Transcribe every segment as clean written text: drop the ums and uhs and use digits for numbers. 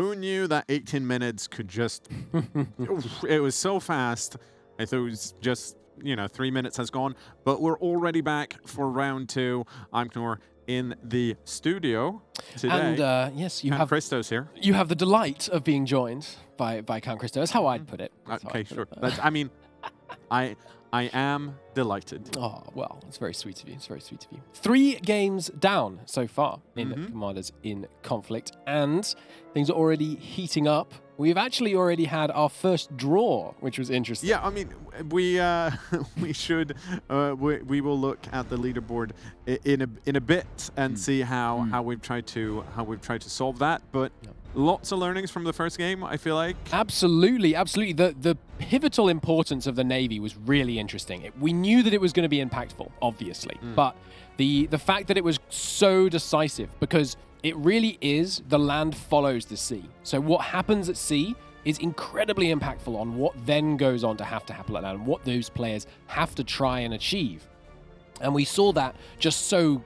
who knew that 18 minutes could just... It was so fast. I thought it was just, 3 minutes has gone. But we're already back for round 2. I'm Knorr in the studio today. And yes, you Count have Christo's here. You have the delight of being joined by Count Christo. That's how I'd put it. Okay, sure. I am delighted. Oh, well, it's very sweet of you. It's very sweet of you. 3 games down so far in Commanders in Conflict, and things are already heating up. We've actually already had our first draw, which was interesting. Yeah, I mean, we should we will look at the leaderboard in a bit and see how we've tried to solve that. But lots of learnings from the first game, I feel like. Absolutely, absolutely. The pivotal importance of the Navy was really interesting. We knew that it was going to be impactful, obviously, but the fact that it was so decisive, because it really is the land follows the sea. So what happens at sea is incredibly impactful on what then goes on to happen at land and what those players have to try and achieve. And we saw that just so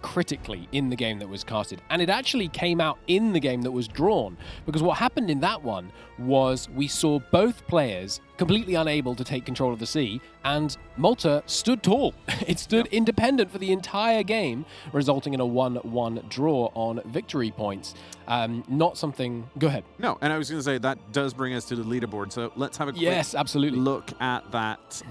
critically in the game that was casted. And it actually came out in the game that was drawn, because what happened in that one was we saw both players completely unable to take control of the sea, and Malta stood tall. It stood independent for the entire game, resulting in a 1-1 draw on victory points. Not something... Go ahead. No, and I was going to say, that does bring us to the leaderboard, so let's have a quick look at that.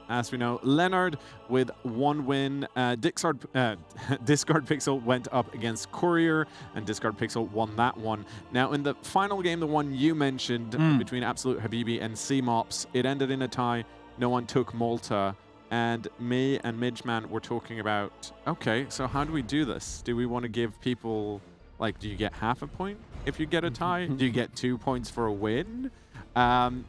As we know, Leonard with 1 win, Discard Pixel went up against Courier, and Discard Pixel won that one. Now, in the final game, the one you mentioned between Absolute Habibi and CMOPS, it ended in a tie. No one took Malta, and me and Midgeman were talking about, okay, so how do we do this? Do we want to give people, like, do you get half a point if you get a tie? Do you get 2 points for a win? Then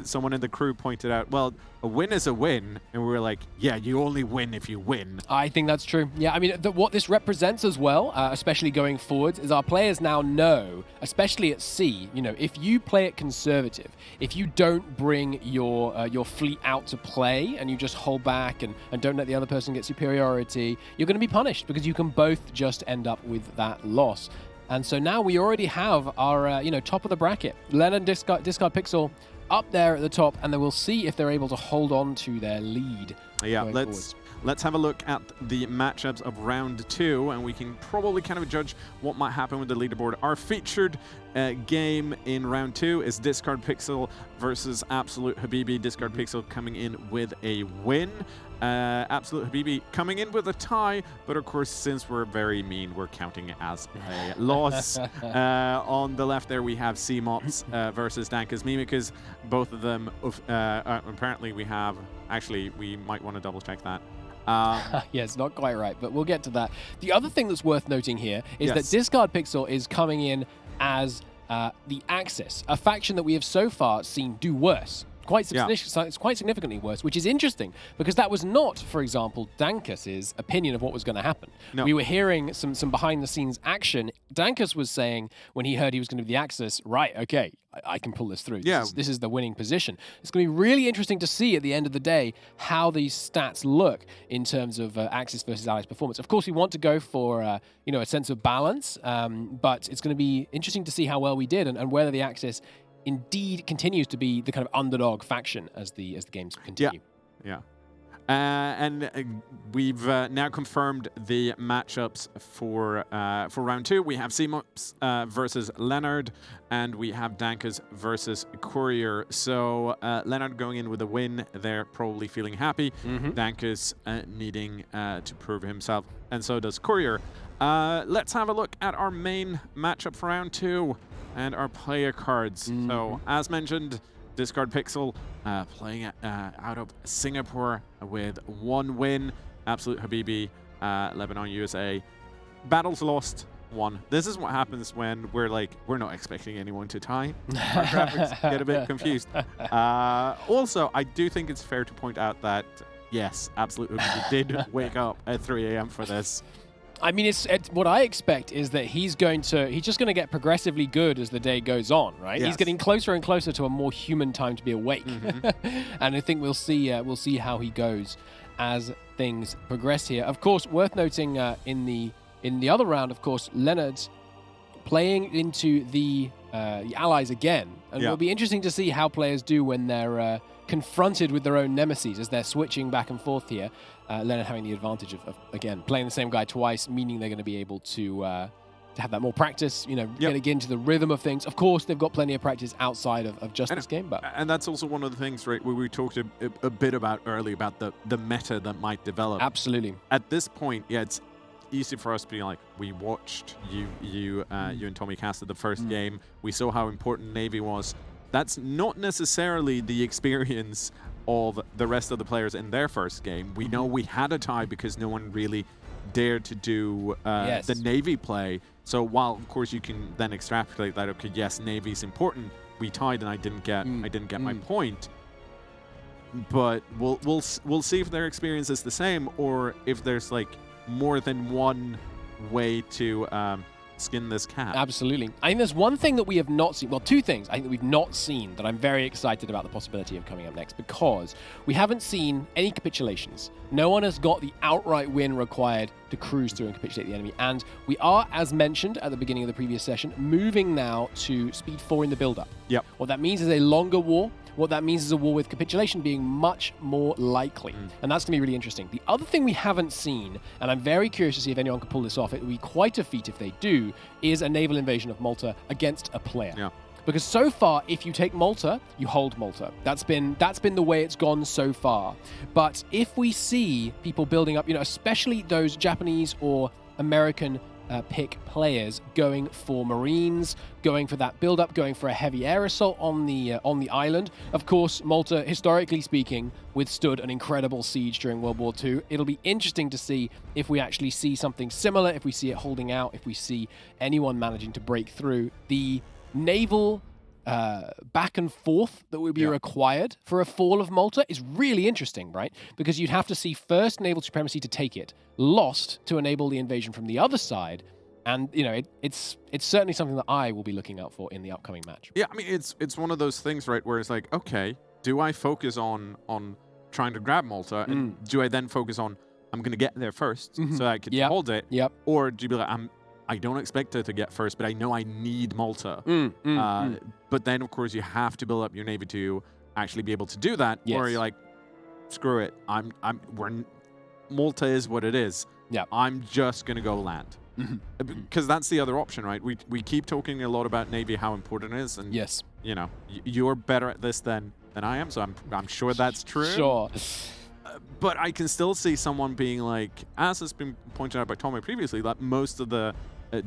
someone in the crew pointed out, well, a win is a win. And we were like, yeah, you only win if you win. I think that's true. Yeah, I mean, what this represents as well, especially going forwards, is our players now know, especially at sea, if you play it conservative, if you don't bring your fleet out to play and you just hold back and don't let the other person get superiority, you're going to be punished, because you can both just end up with that loss. And so now we already have our, top of the bracket. Leonard and Discard Pixel up there at the top, and then we'll see if they're able to hold on to their lead. Yeah, let's have a look at the matchups of round 2, and we can probably kind of judge what might happen with the leaderboard. Our featured game in round 2 is Discard Pixel versus Absolute Habibi. Discard Pixel coming in with a win. Absolute Habibi coming in with a tie, but of course, since we're very mean, we're counting it as a loss. On the left there, we have CMOPS versus Dankas Mimikas. Both of them, apparently we have, actually, we might want to double check that. Yeah, it's not quite right, but we'll get to that. The other thing that's worth noting here is that Discard Pixel is coming in as the Axis, a faction that we have so far seen do worse. It's quite significantly worse, which is interesting, because that was not, for example, Dankas' opinion of what was going to happen. No. We were hearing some behind-the-scenes action. Dankas was saying, when he heard he was going to be the Axis, right, okay, I can pull this through. Yeah. This is the winning position. It's going to be really interesting to see at the end of the day how these stats look in terms of Axis versus Allies performance. Of course, we want to go for a sense of balance, but it's going to be interesting to see how well we did and whether the Axis indeed continues to be the kind of underdog faction as the games continue. Yeah. And we've now confirmed the matchups for round 2. We have CMOPS versus Leonard, and we have Dankas versus Courier. So Leonard going in with a win, they're probably feeling happy. Dankas needing to prove himself, and so does Courier. Let's have a look at our main matchup for round 2 and our player cards. So, as mentioned, Discard Pixel playing out of Singapore with 1 win. Absolute Habibi, Lebanon, USA. Battles lost, 1. This is what happens when we're not expecting anyone to tie. Our graphics get a bit confused. Also, I do think it's fair to point out that, yes, Absolute Habibi did wake up at 3 a.m. for this. I mean, what I expect is that he's just going to get progressively good as the day goes on, right? Yes. He's getting closer and closer to a more human time to be awake. And I think we'll see how he goes as things progress here. Of course, worth noting in the other round, of course, Leonard playing into the allies again. And it'll be interesting to see how players do when they're confronted with their own nemesis as they're switching back and forth here. Leonard having the advantage of, again, playing the same guy twice, meaning they're going to be able to have that more practice, getting into the rhythm of things. Of course, they've got plenty of practice outside of just this game. And that's also one of the things, right, where we talked a bit about earlier about the meta that might develop. Absolutely. At this point, it's easy for us to be like, we watched you and Tommy casted the first game. We saw how important Navy was. That's not necessarily the experience of the rest of the players in their first game. We know we had a tie because no one really dared to do the Navy play. So while of course you can then extrapolate that, okay, yes, Navy's important. We tied and I didn't get my point. But we'll see if their experience is the same or if there's like more than one way to skin this cat. Absolutely. I think there's one thing that we have not seen, well, two things I think that we've not seen that I'm very excited about the possibility of coming up next, because we haven't seen any capitulations. No one has got the outright win required to cruise through and capitulate the enemy. And we are, as mentioned at the beginning of the previous session, moving now to speed 4 in the build-up. Yep. What that means is a longer war. What that means is a war with capitulation being much more likely. And that's going to be really interesting. The other thing we haven't seen, and I'm very curious to see if anyone can pull this off, it would be quite a feat if they do, is a naval invasion of Malta against a player. Yeah. Because so far, if you take Malta, you hold Malta. That's been the way it's gone so far. But if we see people building up, especially those Japanese or American pick players going for Marines, going for that build-up, going for a heavy air assault on the island. Of course, Malta, historically speaking, withstood an incredible siege during World War II. It'll be interesting to see if we actually see something similar, if we see it holding out, if we see anyone managing to break through. The naval back and forth that would be required for a fall of Malta is really interesting, right? Because you'd have to see first naval supremacy to take it, lost to enable the invasion from the other side. And, it's certainly something that I will be looking out for in the upcoming match. Yeah, I mean, it's one of those things, right, where it's like, okay, do I focus on trying to grab Malta? And do I then focus on, I'm going to get there first so I can hold it? Yep. Or do you be like, I don't expect her to get first, but I know I need Malta. But then, of course, you have to build up your navy to actually be able to do that. Yes. Or you're like, screw it. Malta is what it is. Yeah. I'm just going to go land. Because that's the other option, right? We keep talking a lot about Navy, how important it is. And, yes. You're better at this than I am, so I'm sure that's true. Sure. But I can still see someone being like, as has been pointed out by Tommy previously, that most of the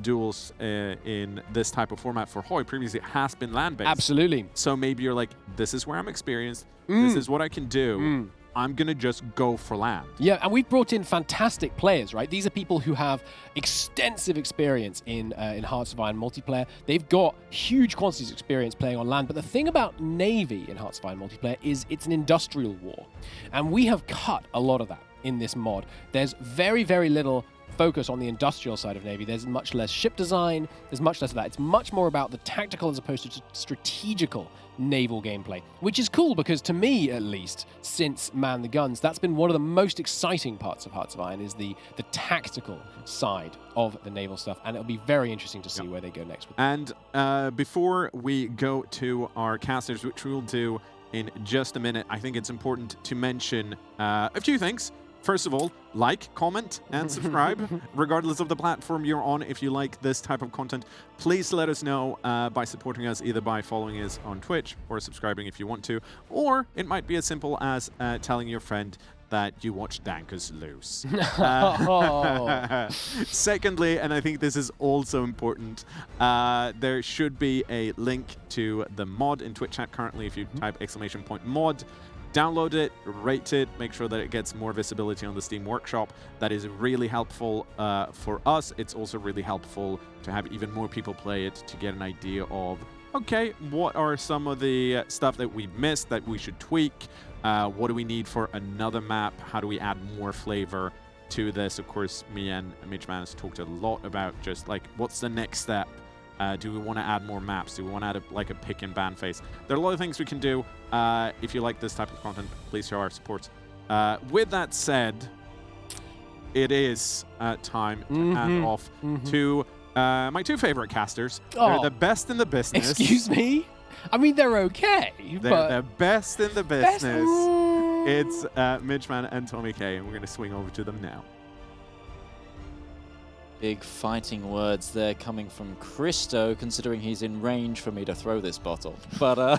duels in this type of format for Hoi previously has been land-based. Absolutely. So maybe you're like, this is where I'm experienced. This is what I can do. I'm going to just go for land. Yeah, and we've brought in fantastic players, right? These are people who have extensive experience in Hearts of Iron multiplayer. They've got huge quantities of experience playing on land. But the thing about Navy in Hearts of Iron multiplayer is it's an industrial war. And we have cut a lot of that in this mod. There's very, very little focus on the industrial side of Navy. There's much less ship design. There's much less of that. It's much more about the tactical as opposed to strategical naval gameplay, which is cool because to me, at least, since Man the Guns, that's been one of the most exciting parts of Hearts of Iron is the tactical side of the naval stuff. And it'll be very interesting to see where they go next with that. And before we go to our casters, which we'll do in just a minute, I think it's important to mention a few things. First of all, like, comment, and subscribe, regardless of the platform you're on. If you like this type of content, please let us know by supporting us, either by following us on Twitch or subscribing if you want to. Or it might be as simple as telling your friend that you watch Dankers lose. Secondly, and I think this is also important, there should be a link to the mod in Twitch chat currently. If you type !mod, download it, rate it, make sure that it gets more visibility on the Steam Workshop. That is really helpful for us. It's also really helpful to have even more people play it to get an idea of, okay, what are some of the stuff that we missed that we should tweak? What do we need for another map? How do we add more flavor to this? Of course, me and Mitch Mann has talked a lot about just like, what's the next step? Do we want to add more maps? Do we want to add a pick and ban phase? There are a lot of things we can do. If you like this type of content, please show our support. With that said, it is time to hand off to my two favorite casters. Oh. They're the best in the business. Excuse me? I mean, they're okay, They're but... the best in the business. It's Midgeman and Tommy K, and we're going to swing over to them now. Big fighting words there coming from Christo, considering he's in range for me to throw this bottle. But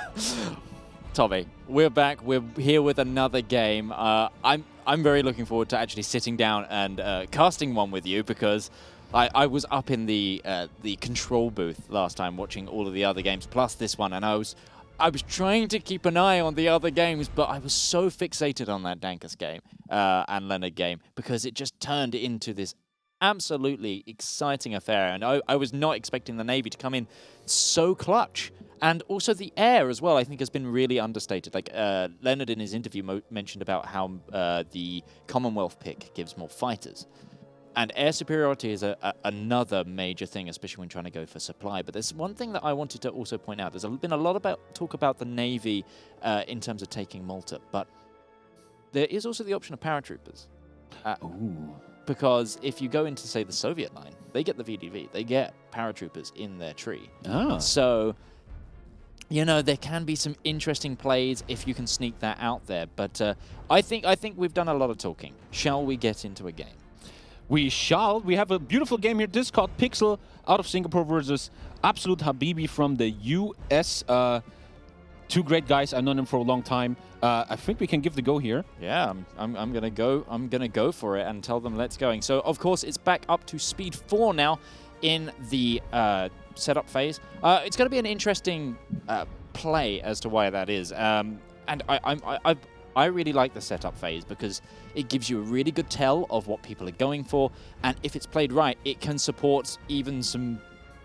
Tommy, we're back. We're here with another game. I'm very looking forward to actually sitting down and casting one with you, because I was up in the control booth last time watching all of the other games plus this one, and I was trying to keep an eye on the other games, but I was so fixated on that Dankus game and Leonard game, because it just turned into this absolutely exciting affair, and I was not expecting the Navy to come in so clutch. And also the air as well, I think, has been really understated. Like Leonard in his interview mentioned about how the Commonwealth pick gives more fighters. And air superiority is another major thing, especially when trying to go for supply. But there's one thing that I wanted to also point out. There's been a lot about talk about the Navy in terms of taking Malta, but there is also the option of paratroopers. Because if you go into, say, the Soviet line, they get the VDV. They get paratroopers in their tree. Oh. So, you know, there can be some interesting plays if you can sneak that out there. But I think we've done a lot of talking. Shall we get into a game? We shall. We have a beautiful game here. This is called Pixel out of Singapore versus Absolute Habibi from the US. Two great guys. I've known them for a long time. I think we can give the go here. Yeah, I'm gonna go. I'm gonna go for it and tell them let's going. So of course it's back up to speed 4 now in the setup phase. It's going to be an interesting play as to why that is. And I really like the setup phase because it gives you a really good tell of what people are going for, and if it's played right, it can support even some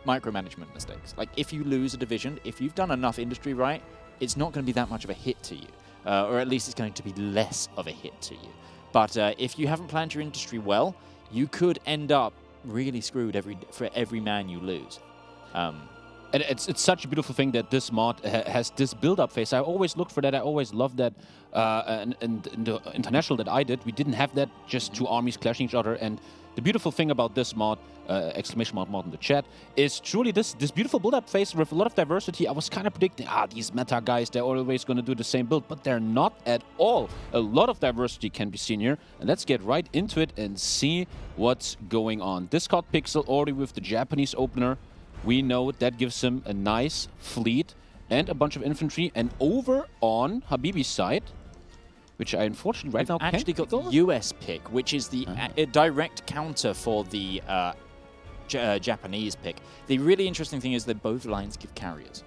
micromanagement mistakes. Like if you lose a division, if you've done enough industry right, it's not going to be that much of a hit to you, or at least it's going to be less of a hit to you. But if you haven't planned your industry well, you could end up really screwed for every man you lose. And it's such a beautiful thing that this mod has this build-up phase. I always looked for that. I always loved that. And in the international that I did, we didn't have that, just two armies clashing each other. And the beautiful thing about this mod, exclamation mod in the chat, is truly this beautiful build-up phase with a lot of diversity. I was kind of predicting, these meta guys, they're always going to do the same build, but they're not at all. A lot of diversity can be seen here. And let's get right into it and see what's going on. This called Pixel already with the Japanese opener. We know that gives him a nice fleet and a bunch of infantry. And over on Habibi's side, which I unfortunately right now can't actually got the US pick, which is the direct counter for the Japanese pick. The really interesting thing is that both lines give carriers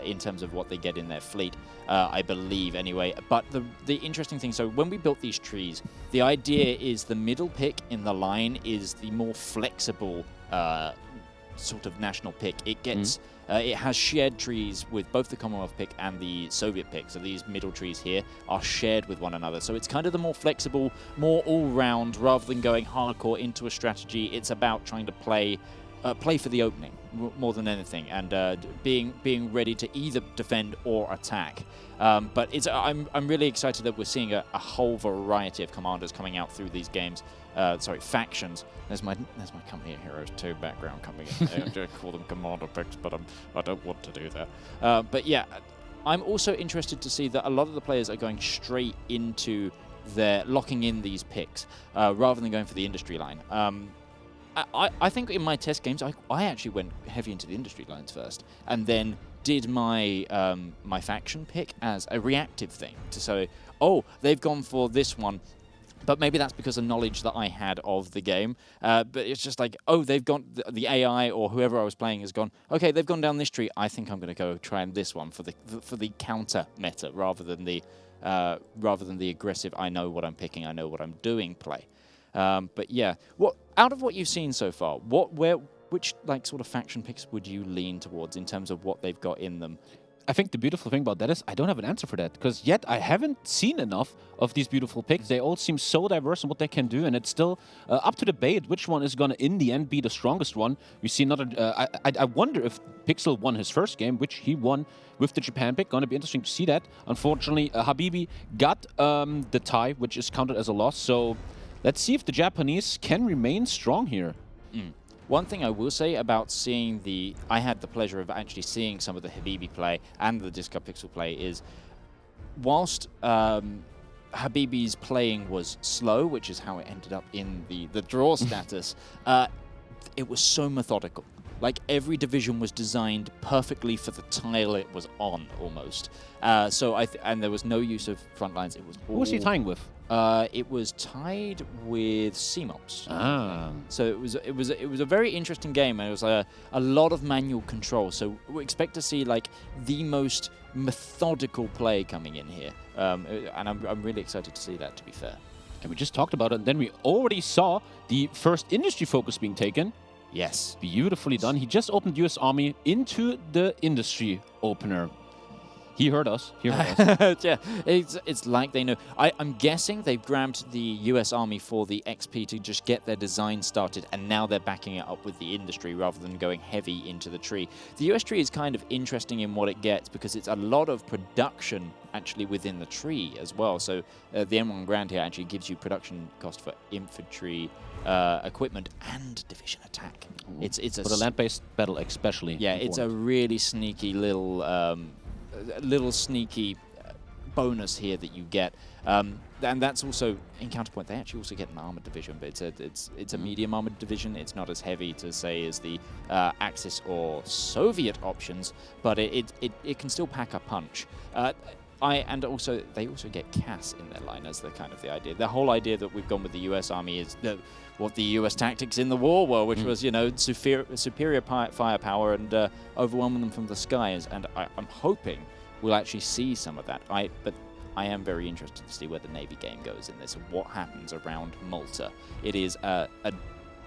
in terms of what they get in their fleet, I believe anyway. But the interesting thing, so when we built these trees, the idea is the middle pick in the line is the more flexible sort of national pick. It gets it has shared trees with both the Commonwealth pick and the Soviet pick. So these middle trees here are shared with one another. So it's kind of the more flexible, more all-round, rather than going hardcore into a strategy. It's about trying to play for the opening more than anything, and being ready to either defend or attack. But I'm really excited that we're seeing a whole variety of commanders coming out through these games. Factions. There's my Come Here Heroes 2 background coming in. I call them commander picks, but I don't want to do that. But yeah, I'm also interested to see that a lot of the players are going straight into their locking in these picks rather than going for the industry line. I think in my test games, I actually went heavy into the industry lines first, and then did my my faction pick as a reactive thing to say, oh, they've gone for this one. But maybe that's because of knowledge that I had of the game. But it's just like, oh, they've gone, the AI or whoever I was playing has gone, okay, they've gone down this tree. I think I'm going to go try this one for the counter meta rather than the aggressive, I know what I'm picking, I know what I'm doing play. But yeah, out of what you've seen so far, which like sort of faction picks would you lean towards in terms of what they've got in them? I think the beautiful thing about that is I don't have an answer for that, because yet I haven't seen enough of these beautiful picks. They all seem so diverse in what they can do, and it's still up to debate which one is going to, in the end, be the strongest one. We see another... I wonder if Pixel won his first game, which he won with the Japan pick. Going to be interesting to see that. Unfortunately, Habibi got the tie, which is counted as a loss, so let's see if the Japanese can remain strong here. One thing I will say about seeing I had the pleasure of actually seeing some of the Habibi play and the Discard Pixel play is, whilst Habibi's playing was slow, which is how it ended up in the draw status, it was so methodical. Like, every division was designed perfectly for the tile it was on, almost. And there was no use of front lines. It was all, Who was he tying with? It was tied with CMOPS. Ah. So it was a very interesting game, and it was a lot of manual control. So we expect to see like the most methodical play coming in here, and I'm really excited to see that. To be fair, And we just talked about it, and then we already saw the first industry focus being taken. yes. Beautifully done. He just opened US Army into the industry opener. He heard us. He heard us. Yeah, it's like they know. I'm guessing they've grabbed the US Army for the XP to just get their design started, and now they're backing it up with the industry rather than going heavy into the tree. The US tree is kind of interesting in what it gets because it's a lot of production actually within the tree as well. So the M1 Grand here actually gives you production cost for infantry, equipment, and division attack. It's a For the land-based battle especially. yeah, it's a really sneaky little sneaky bonus here that you get, and that's also in counterpoint. They actually also get an armored division, but it's a medium armored division. It's not as heavy to say as the Axis or Soviet options, but it can still pack a punch. And also they also get CAS in their line as the kind of the idea. The whole idea that we've gone with the US Army is what the US tactics in the war were, which was, you know, superior firepower and overwhelming them from the skies. And I'm hoping we'll actually see some of that. But I am very interested to see where the Navy game goes in this and what happens around Malta. It is a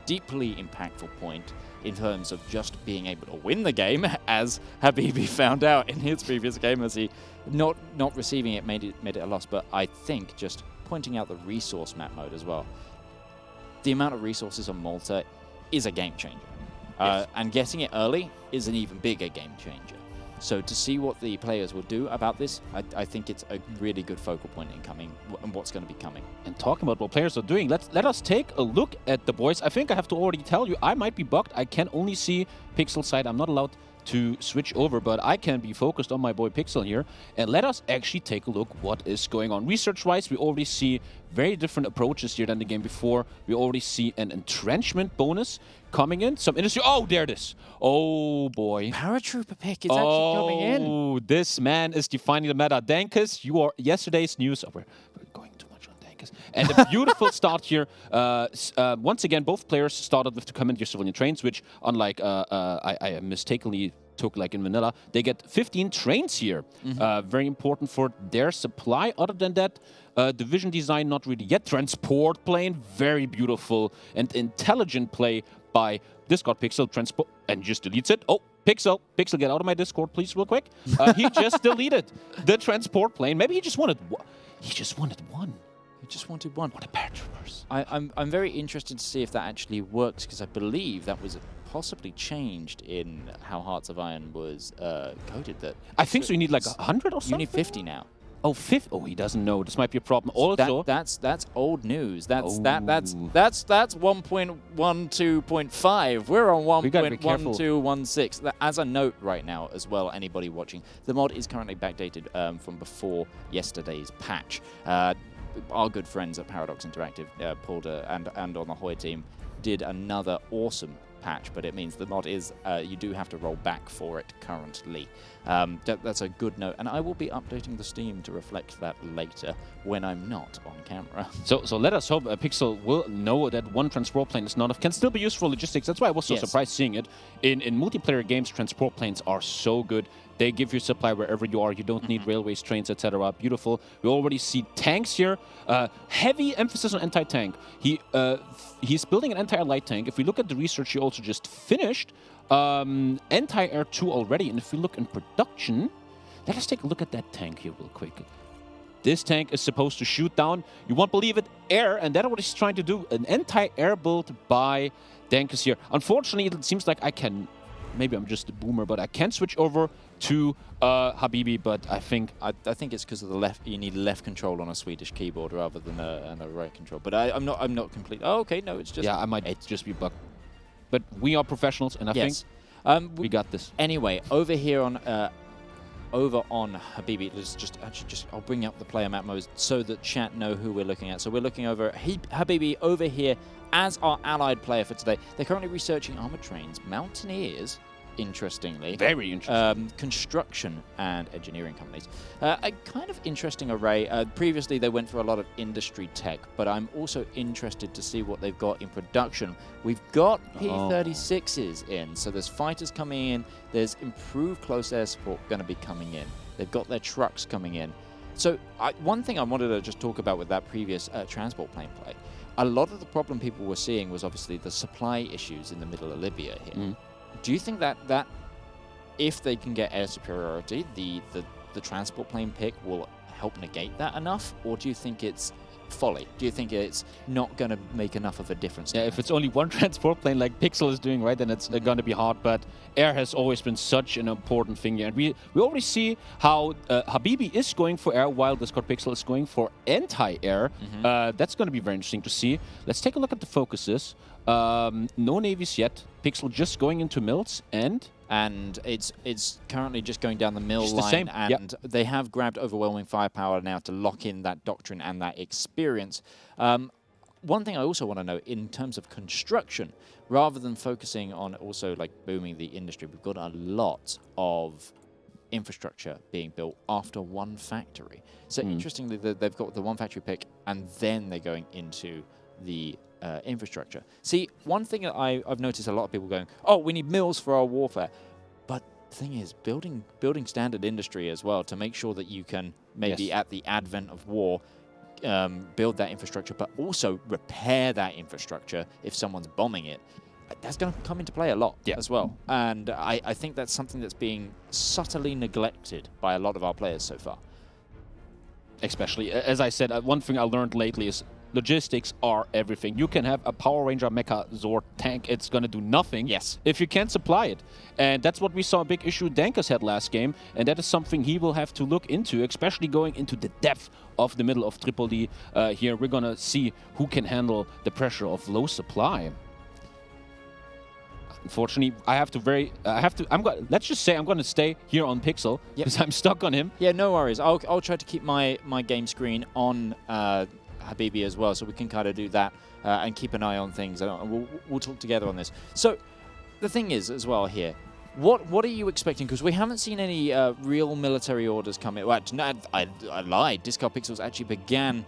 deeply impactful point in terms of just being able to win the game, as Habibi found out in his previous game, as he not receiving it made it a loss. But I think just pointing out the resource map mode as well. The amount of resources on Malta is a game changer. Yes. And getting it early is an even bigger game changer. So to see what the players will do about this, I think it's a really good focal point in coming and what's going to be coming. And talking about what players are doing, let us take a look at the boys. I think I have to already tell you, I might be bugged. I can only see Pixel side. I'm not allowed to switch over, but I can be focused on my boy Pixel here. And let us actually take a look what is going on. Research-wise, we already see very different approaches here than the game before. We already see an entrenchment bonus coming in. Some industry. Oh, there it is. Oh, boy. Paratrooper pick is actually coming in. Oh, this man is defining the meta. Dankus, you are yesterday's news. Oh, we're going too much on Dankus. And a beautiful start here. Once again, both players started with the Commander Civilian Trains, which, unlike I mistakenly took like in vanilla, they get 15 trains here. Very important for their supply. Other than that, division design, not really yet. Transport plane, very beautiful and intelligent play by Discord Pixel. Transport, and just deletes it. Oh, Pixel, get out of my Discord, please, real quick. He just deleted the transport plane. Maybe he just wanted one. He just wanted one. He just wanted one. What a paratroopers. I'm very interested to see if that actually works, because I believe that was possibly changed in how Hearts of Iron was coded. That I think so. You need like 100 or something. you need 50 now. Oh, 50. Oh, he doesn't know. This might be a problem. Also, That's old news. That's Oh. that's 1.12.5. We're on We gotta be careful. 1.1216. As a note right now as well, anybody watching, the mod is currently backdated from before yesterday's patch. Our good friends at Paradox Interactive, pulled and on the Hoy team, did another awesome patch, but it means the mod is, you do have to roll back for it currently. That's a good note, and I will be updating the Steam to reflect that later when I'm not on camera. So let us hope Pixel will know that one transport plane is not enough. Can still be used for logistics. That's why I was so Yes. surprised seeing it. In multiplayer games, transport planes are so good. They give you supply wherever you are. You don't need railways, trains, etc. Beautiful. We already see tanks here. Heavy emphasis on anti-tank. He's building an anti-air light tank. If we look at the research, he also just finished anti-air 2 already. And if we look in production, let us take a look at that tank here real quick. This tank is supposed to shoot down, you won't believe it, air, and that's what he's trying to do. An anti-air build by Dankus here. Unfortunately, it seems like I can, maybe I'm just a boomer, but I can switch over to Habibi, but I think I think it's because of the left. You need left control on a Swedish keyboard rather than a right control. But I'm not complete. Oh, okay, no, it's just. yeah, I might just be bugged. but we are professionals, and I think we got this. Anyway, over here on Habibi, I'll bring up the player map mode so that chat know who we're looking at. So we're looking over at Habibi over here as our allied player for today. They're currently researching armored trains, mountaineers, interestingly. Very interesting. Construction and engineering companies. A kind of interesting array. Previously, they went for a lot of industry tech, but I'm also interested to see what they've got in production. We've got P-36s in, so there's fighters coming in. There's improved close air support going to be coming in. They've got their trucks coming in. So one thing I wanted to just talk about with that previous transport plane play, a lot of the problem people were seeing was obviously the supply issues in the middle of Libya here. Do you think that if they can get air superiority, the transport plane pick will help negate that enough, or do you think it's folly? Do you think it's not going to make enough of a difference? Yeah, if it's only one transport plane like Pixel is doing, right, then it's going to be hard. But air has always been such an important thing here. And we already see how Habibi is going for air while Discord Pixel is going for anti-air. That's going to be very interesting to see. Let's take a look at the focuses. No navies yet. Pixel just going into mills and it's currently just going down the mill line, the same. And they have grabbed overwhelming firepower now to lock in that doctrine and that experience. One thing I also want to know in terms of construction, rather than focusing on also like booming the industry, we've got a lot of infrastructure being built after one factory. So interestingly, they've got the one factory pick, and then they're going into the infrastructure. See, one thing that I've noticed a lot of people going, oh, we need mills for our warfare. But the thing is, building standard industry as well to make sure that you can maybe at the advent of war build that infrastructure, but also repair that infrastructure if someone's bombing it. That's going to come into play a lot as well. And I think that's something that's being subtly neglected by a lot of our players so far. Especially, as I said, one thing I learned lately is logistics are everything. You can have a Power Ranger Mecha Zord tank. It's going to do nothing if you can't supply it. And that's what we saw a big issue Dankus had last game. And that is something he will have to look into, especially going into the depth of the middle of Tripoli. Here, we're going to see who can handle the pressure of low supply. Unfortunately, let's just say I'm going to stay here on Pixel because I'm stuck on him. Yeah, no worries. I'll try to keep my game screen on Habibi as well, so we can kind of do that and keep an eye on things, and we'll talk together on this. So the thing is as well here, what are you expecting? Because we haven't seen any real military orders come in. Well, I lied. Discard Pixels actually began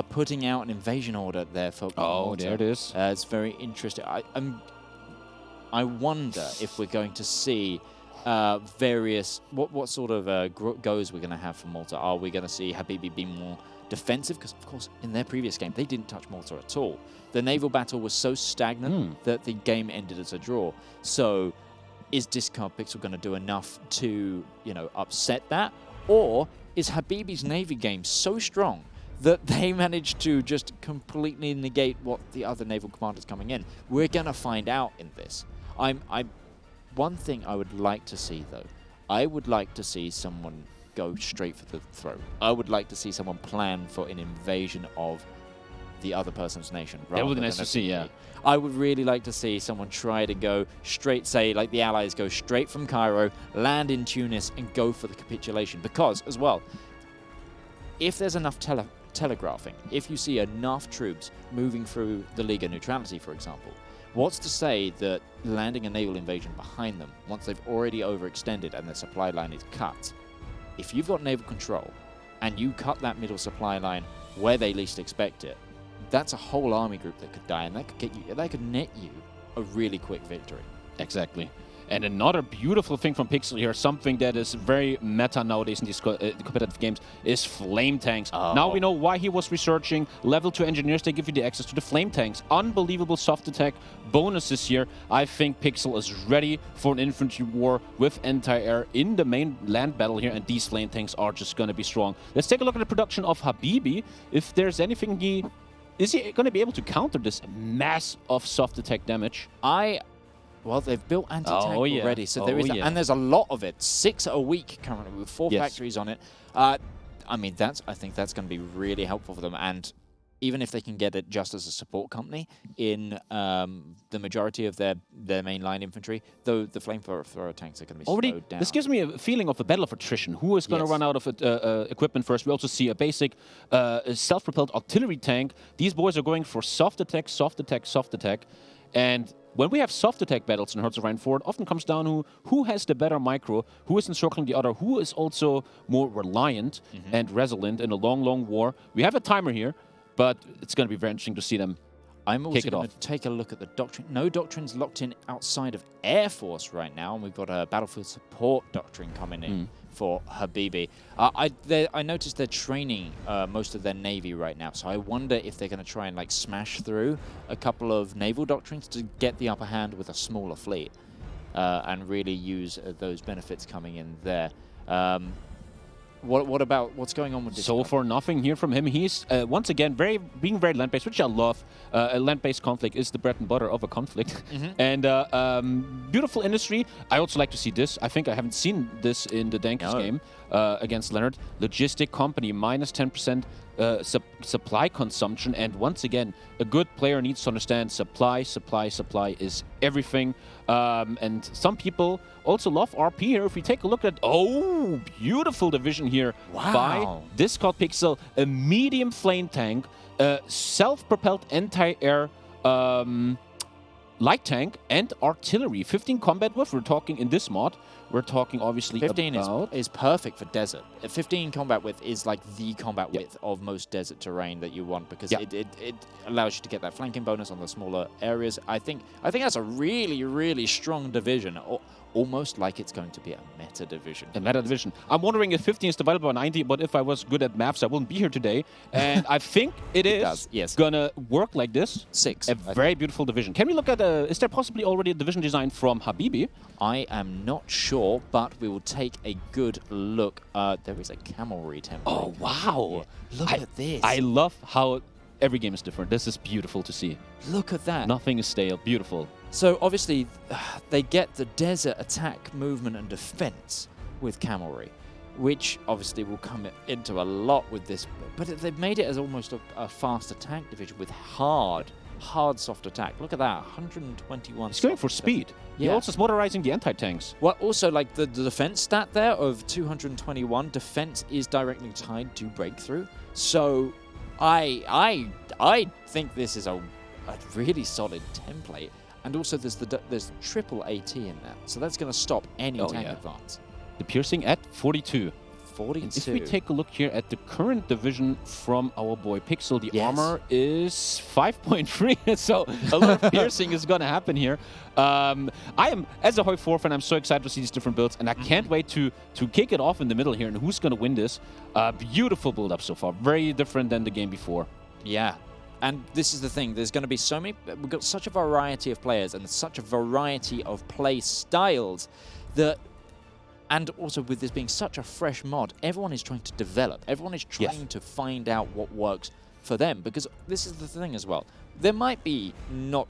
putting out an invasion order there for Malta. There it is. It's very interesting. I wonder if we're going to see various what sort of goes we're going to have for Malta. Are we going to see Habibi be more defensive? Because, of course, in their previous game, they didn't touch Malta at all. The naval battle was so stagnant that the game ended as a draw. So is Discard Pixel going to do enough to, upset that? Or is Habibi's Navy game so strong that they managed to just completely negate what the other naval commanders coming in? We're going to find out in this. One thing I would like to see, though, I would like to see someone go straight for the throat. I would like to see someone plan for an invasion of the other person's nation. That would be nice to see, yeah. I would really like to see someone try to go straight, say, like the Allies go straight from Cairo, land in Tunis, and go for the capitulation. Because, as well, if there's enough telegraphing, if you see enough troops moving through the Liga Neutrality, for example, what's to say that landing a naval invasion behind them, once they've already overextended and their supply line is cut, if you've got naval control and you cut that middle supply line where they least expect it, that's a whole army group that could die, and that could net you a really quick victory. Exactly. And another beautiful thing from Pixel here, something that is very meta nowadays in these competitive games, is flame tanks. Now we know why he was researching level 2 engineers. They give you the access to the flame tanks. Unbelievable soft attack bonuses here. I think Pixel is ready for an infantry war with anti-air in the main land battle here, and these flame tanks are just going to be strong. Let's take a look at the production of Habibi. If there's anything is he going to be able to counter this mass of soft attack damage? Well, they've built anti-tank already, so there is that. And there's a lot of it. 6 a week currently with 4 factories on it. I think that's going to be really helpful for them. And even if they can get it just as a support company in the majority of their mainline infantry, though the flamethrower tanks are going to be slowed down. This gives me a feeling of a battle of attrition. Who is going to run out of equipment first? We also see a basic self-propelled artillery tank. These boys are going for soft attack, soft attack, soft attack. And when we have soft attack battles in Hearts of Iron 4, it often comes down to who has the better micro, who is encircling the other, who is also more reliant and resilient in a long, long war. We have a timer here, but it's going to be very interesting to see them I'm also going to take a look at the doctrine. No doctrines locked in outside of Air Force right now, and we've got a battlefield support doctrine coming in for Habibi. I noticed they're training most of their Navy right now, so I wonder if they're going to try and like smash through a couple of naval doctrines to get the upper hand with a smaller fleet and really use those benefits coming in there. What about what's going on with this? So far, nothing here from him. He's once again being very land-based, which I love. A land-based conflict is the bread and butter of a conflict, and beautiful industry. I also like to see this. I think I haven't seen this in the Dankers game against Leonard. Logistic company minus 10% supply consumption, and once again, a good player needs to understand supply is everything. And some people also love RP here. If we take a look at, beautiful division here by Discord Pixel, a medium flame tank, self-propelled anti-air light tank, and artillery. 15 combat width. We're talking in this mod. We're talking obviously 15 is perfect for desert. 15 combat width is like the combat width of most desert terrain that you want, because it allows you to get that flanking bonus on the smaller areas. I think that's a really, really strong division. Almost like it's going to be a meta division. A meta division. I'm wondering if 15 is divided by 90, but if I was good at maths, I wouldn't be here today. And I think it is gonna work like this. 6. A very beautiful division. Can we look at is there possibly already a division design from Habibi? I am not sure, but we will take a good look. There is a cavalry template. Oh, wow. Yeah. Look at this. I love how every game is different. This is beautiful to see. Look at that. Nothing is stale. Beautiful. So obviously, they get the desert attack, movement, and defense with cavalry, which obviously will come into a lot with this. But they've made it as almost a fast attack division with hard soft attack. Look at that, 121. He's going for speed. Yeah. He also is motorizing the anti-tanks. Well, also like the defense stat there of 221, defense is directly tied to breakthrough. So I think this is a really solid template. And also there's triple AT in that, so that's going to stop any tank advance. The piercing at 42. 42. And if we take a look here at the current division from our boy Pixel, the armor is 5.3, so a lot of piercing is going to happen here. I am, as a Hoi 4 fan, I'm so excited to see these different builds, and I can't wait to kick it off in the middle here, and who's going to win this. Beautiful build-up so far, very different than the game before. Yeah. And this is the thing, there's going to be so many, we've got such a variety of players and such a variety of play styles that, and also with this being such a fresh mod, everyone is trying to develop. Everyone is trying to find out what works for them, because this is the thing as well. There might be not,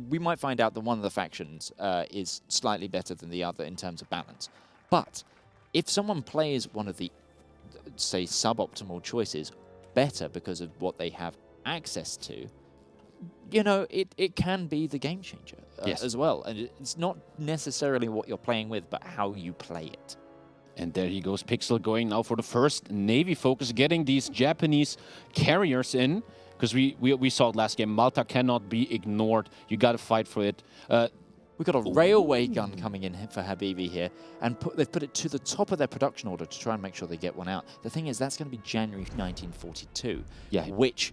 we might find out that one of the factions is slightly better than the other in terms of balance. But if someone plays one of the, say, suboptimal choices better because of what they have access to, it can be the game changer as well. And it's not necessarily what you're playing with, but how you play it. And there he goes, Pixel going now for the first Navy focus, getting these Japanese carriers in, because we saw it last game. Malta cannot be ignored. You got to fight for it. We've got a railway gun coming in for Habibi here, and they've put it to the top of their production order to try and make sure they get one out. The thing is, that's going to be January 1942, which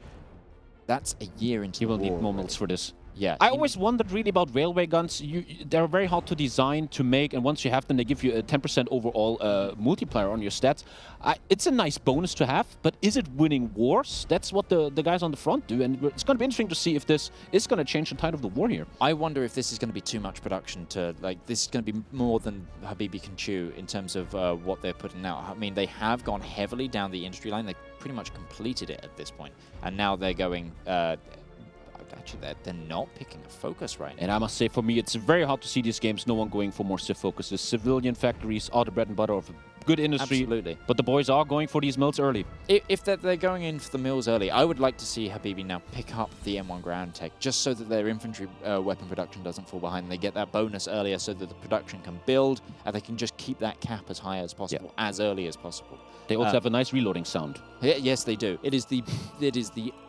that's a year into the war. He will need moments for this. Yeah. I always wondered really about railway guns. They're very hard to design, to make, and once you have them, they give you a 10% overall multiplier on your stats. It's a nice bonus to have, but is it winning wars? That's what the guys on the front do, and it's going to be interesting to see if this is going to change the tide of the war here. I wonder if this is going to be too much production to, this is going to be more than Habibi can chew in terms of what they're putting out. I mean, they have gone heavily down the industry line. They pretty much completed it at this point, and now they're going... Actually, they're not picking a focus right now. And I must say, for me, it's very hard to see these games, no one going for more civ focuses. Civilian factories are the bread and butter of good industry. Absolutely. But the boys are going for these mills early. If they're going in for the mills early, I would like to see Habibi now pick up the M1 ground tech, just so that their infantry weapon production doesn't fall behind. They get that bonus earlier so that the production can build, and they can just keep that cap as high as possible, as early as possible. They also have a nice reloading sound. Yes, they do. It is the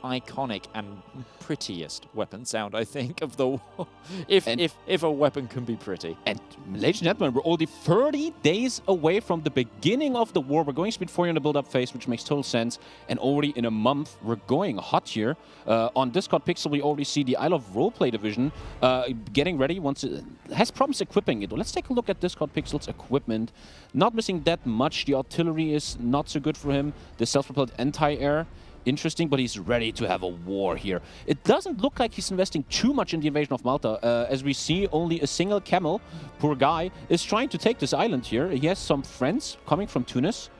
iconic and prettiest weapon sound, I think, of the war. If a weapon can be pretty. And ladies and gentlemen, we're already 30 days away from the beginning of the war. We're going speed 4 in the build-up phase, which makes total sense. And already in a month, we're going hot here. On Discord Pixel, we already see the Isle of Roleplay division getting ready. Once it has problems equipping it. Let's take a look at Discord Pixel's equipment. Not missing that much. The artillery is not so good for him. The self-propelled anti-air, interesting, but he's ready to have a war here. It doesn't look like he's investing too much in the invasion of Malta. As we see, only a single camel, poor guy, is trying to take this island here. He has some friends coming from Tunis.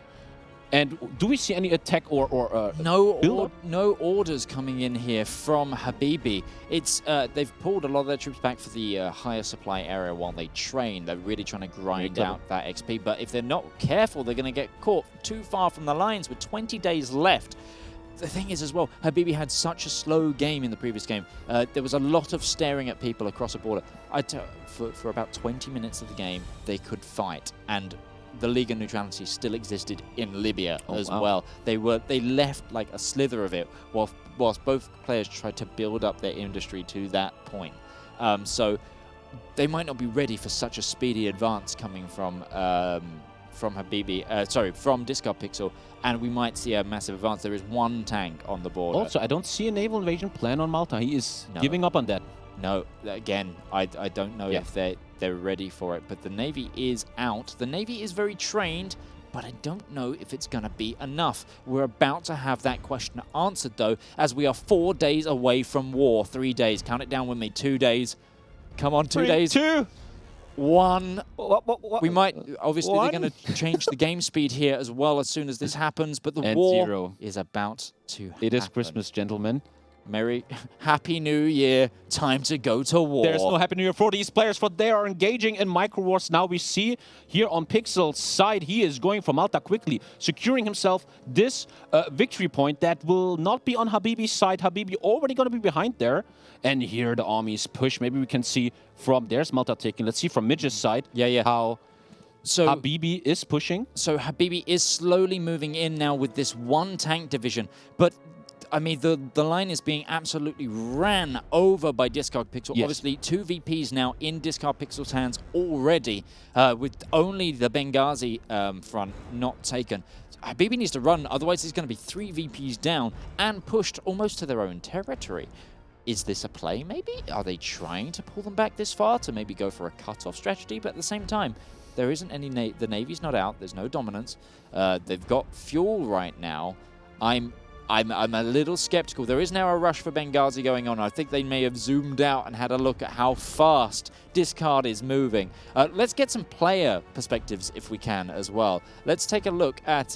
And do we see any attack or no orders coming in here from Habibi? It's they've pulled a lot of their troops back for the higher supply area while they train. They're really trying to grind out that XP. But if they're not careful, they're going to get caught too far from the lines with 20 days left. The thing is as well, Habibi had such a slow game in the previous game. There was a lot of staring at people across the border. For about 20 minutes of the game, they could fight, and the League of Neutrality still existed in Libya as well. They left like a slither of it, whilst both players tried to build up their industry to that point. So they might not be ready for such a speedy advance coming from Habibi, from Discard Pixel, and we might see a massive advance. There is one tank on the border. Also, I don't see a naval invasion plan on Malta. He is giving up on that. No, again, I don't know if they're ready for it, but the Navy is out. The Navy is very trained, but I don't know if it's going to be enough. We're about to have that question answered, though, as we are 4 days away from war. 3 days. Count it down with me. 2 days. Come on, 2 days. 2. 1. What? We might, obviously, they're going to change the game speed here as well as soon as this happens, but the war is about to happen. It is Christmas, gentlemen. Happy New Year. Time to go to war. There's no Happy New Year for these players, for they are engaging in micro wars. Now we see here on Pixel's side, he is going for Malta quickly, securing himself this victory point that will not be on Habibi's side. Habibi already going to be behind there. And here the armies push. Maybe we can see from, there's Malta taking. Let's see from Midge's side how Habibi is pushing. So Habibi is slowly moving in now with this one tank division. But I mean, the line is being absolutely ran over by Discard Pixel. Yes. Obviously, 2 VPs now in Discard Pixel's hands already, with only the Benghazi front not taken. Habibi needs to run, otherwise he's going to be 3 VPs down and pushed almost to their own territory. Is this a play, maybe? Are they trying to pull them back this far to maybe go for a cut-off strategy? But at the same time, there isn't any... the Navy's not out. There's no dominance. They've got fuel right now. I'm a little skeptical. There is now a rush for Benghazi going on. I think they may have zoomed out and had a look at how fast Discard is moving. Let's get some player perspectives if we can as well. Let's take a look at...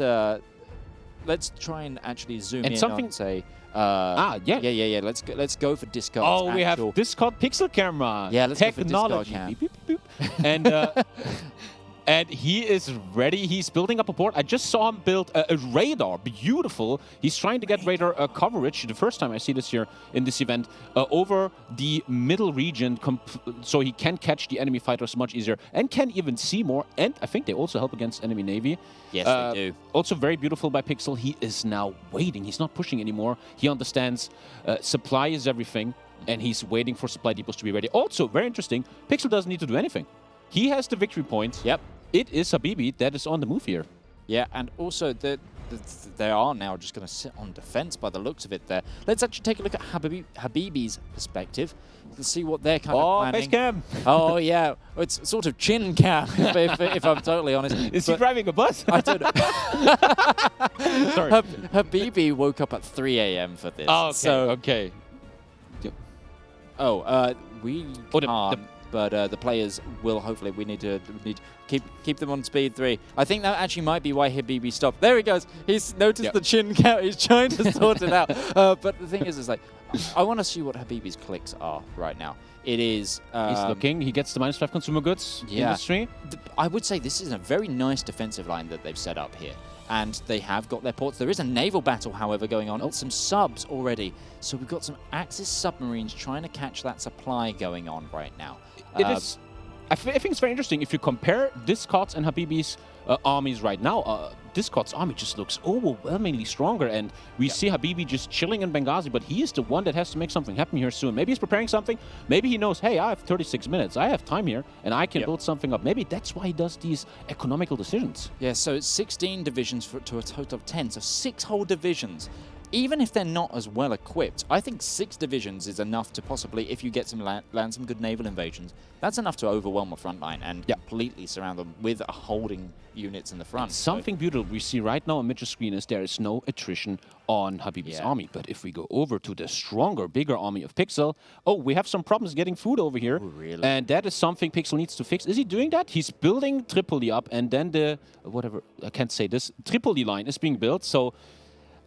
let's try and actually zoom in on, say... Yeah. Let's go for Discard. Oh, we have Discard Pixel camera. Yeah, let's technology. Go for Beep, beep, beep. And and he is ready. He's building up a board. I just saw him build a radar. Beautiful. He's trying to get radar coverage. The first time I see this here in this event over the middle region, so he can catch the enemy fighters much easier and can even see more. And I think they also help against enemy navy. Yes, they do. Also very beautiful by Pixel. He is now waiting. He's not pushing anymore. He understands supply is everything, and he's waiting for supply depots to be ready. Also, very interesting, Pixel doesn't need to do anything. He has the victory point. Yep. It is Habibi that is on the move here. Yeah, and also they are now just going to sit on defense by the looks of it there. Let's actually take a look at Habibi's perspective to see what they're kind of planning. Face cam. Oh, yeah. It's sort of chin cam, if I'm totally honest. Is he driving a bus? I don't know. Sorry. Habibi woke up at 3 a.m. for this. Oh, okay. So, okay. we can't. But the players will hopefully. We need to Keep them on speed 3. I think that actually might be why Habibi stopped. There he goes. He's noticed the chin count. He's trying to sort it out. But the thing is like, I want to see what Habibi's clicks are right now. It is... He's looking. He gets the -5 consumer goods industry. I would say this is a very nice defensive line that they've set up here. And they have got their ports. There is a naval battle, however, going on. Some subs already. So we've got some Axis submarines trying to catch that supply going on right now. It is... I think it's very interesting. If you compare Discord's and Habibi's armies right now, Discord's army just looks overwhelmingly stronger. And we see Habibi just chilling in Benghazi, but he is the one that has to make something happen here soon. Maybe he's preparing something. Maybe he knows, hey, I have 36 minutes. I have time here, and I can build something up. Maybe that's why he does these economical decisions. Yeah, so it's 16 divisions to a total of 10. So 6 whole divisions. Even if they're not as well equipped, I think 6 divisions is enough to possibly, if you get some land some good naval invasions, that's enough to overwhelm a front line and completely surround them with holding units in the front. Something beautiful we see right now on mid screen is there is no attrition on Habibi's army. But if we go over to the stronger, bigger army of Pixel, we have some problems getting food over here. Oh, really? And that is something Pixel needs to fix. Is he doing that? He's building Tripoli up, and then the, I can't say this, Tripoli line is being built. So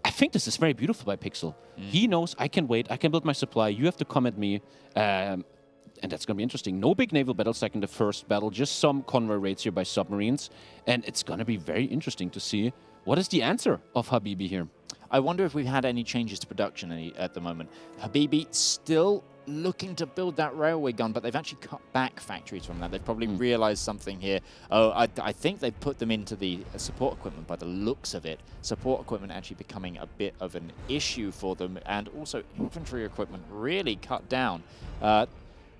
I think this is very beautiful by Pixel. He knows, I can wait, I can build my supply, you have to come at me. And that's going to be interesting. No big naval battles like in the first battle, just some convoy raids here by submarines. And it's going to be very interesting to see what is the answer of Habibi here. I wonder if we've had any changes to production at the moment. Habibi still looking to build that railway gun, but they've actually cut back factories from that. They've probably realized something here. I think they've put them into the support equipment by the looks of it. Support equipment actually becoming a bit of an issue for them, and also infantry equipment really cut down.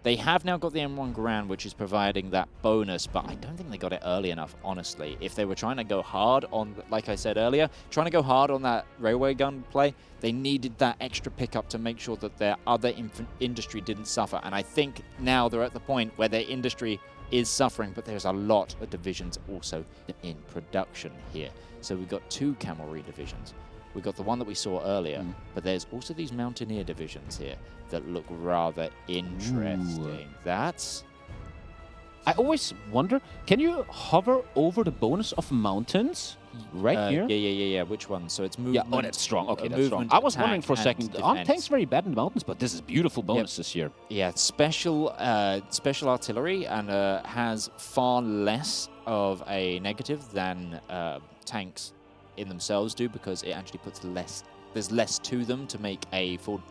They have now got the M1 Garand, which is providing that bonus, but I don't think they got it early enough, honestly. If they were trying to go hard on, like I said earlier, trying to go hard on that railway gun play, they needed that extra pickup to make sure that their other industry didn't suffer. And I think now they're at the point where their industry is suffering, but there's a lot of divisions also in production here. So we've got 2 cavalry divisions. We've got the one that we saw earlier, but there's also these mountaineer divisions here that look rather interesting. That's... I always wonder, can you hover over the bonus of mountains right here? Yeah. Which one? So it's movement. Yeah, that's strong. Okay, that's strong. I was wondering for a second. Aren't tanks very bad in the mountains? But this is beautiful bonuses here. Yeah, special artillery and has far less of a negative than tanks in themselves do, because it actually puts less, there's less to them to make a full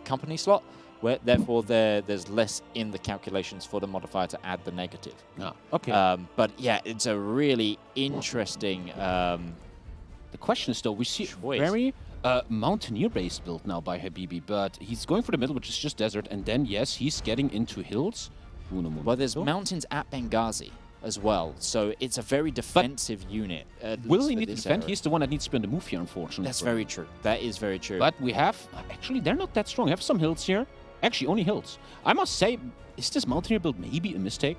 company slot, where therefore there's less in the calculations for the modifier to add the negative. Oh, okay. But yeah, it's a really interesting the question is though, we see very mountaineer-based build now by Habibi, but he's going for the middle, which is just desert, and then yes, he's getting into hills. Well, there's mountains at Benghazi as well, so it's a very defensive unit. Will he need to defend? He's the one that needs to be on the move here, unfortunately. That's very true. That is very true. But we have, actually, they're not that strong. We have some hills here. Actually, only hills. I must say, is this mountaineer build maybe a mistake?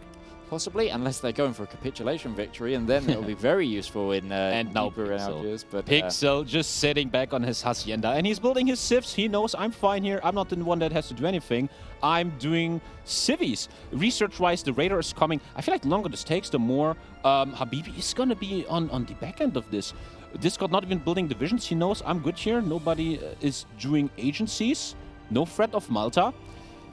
Possibly, unless they're going for a capitulation victory, and then it'll be very useful in deeper outages. But Pixel just sitting back on his hacienda, and he's building his civs. He knows I'm fine here. I'm not the one that has to do anything. I'm doing civies. Research-wise, the radar is coming. I feel like the longer this takes, the more Habibi is going to be on the back end of this. Discord not even building divisions. He knows I'm good here. Nobody is doing agencies. No threat of Malta.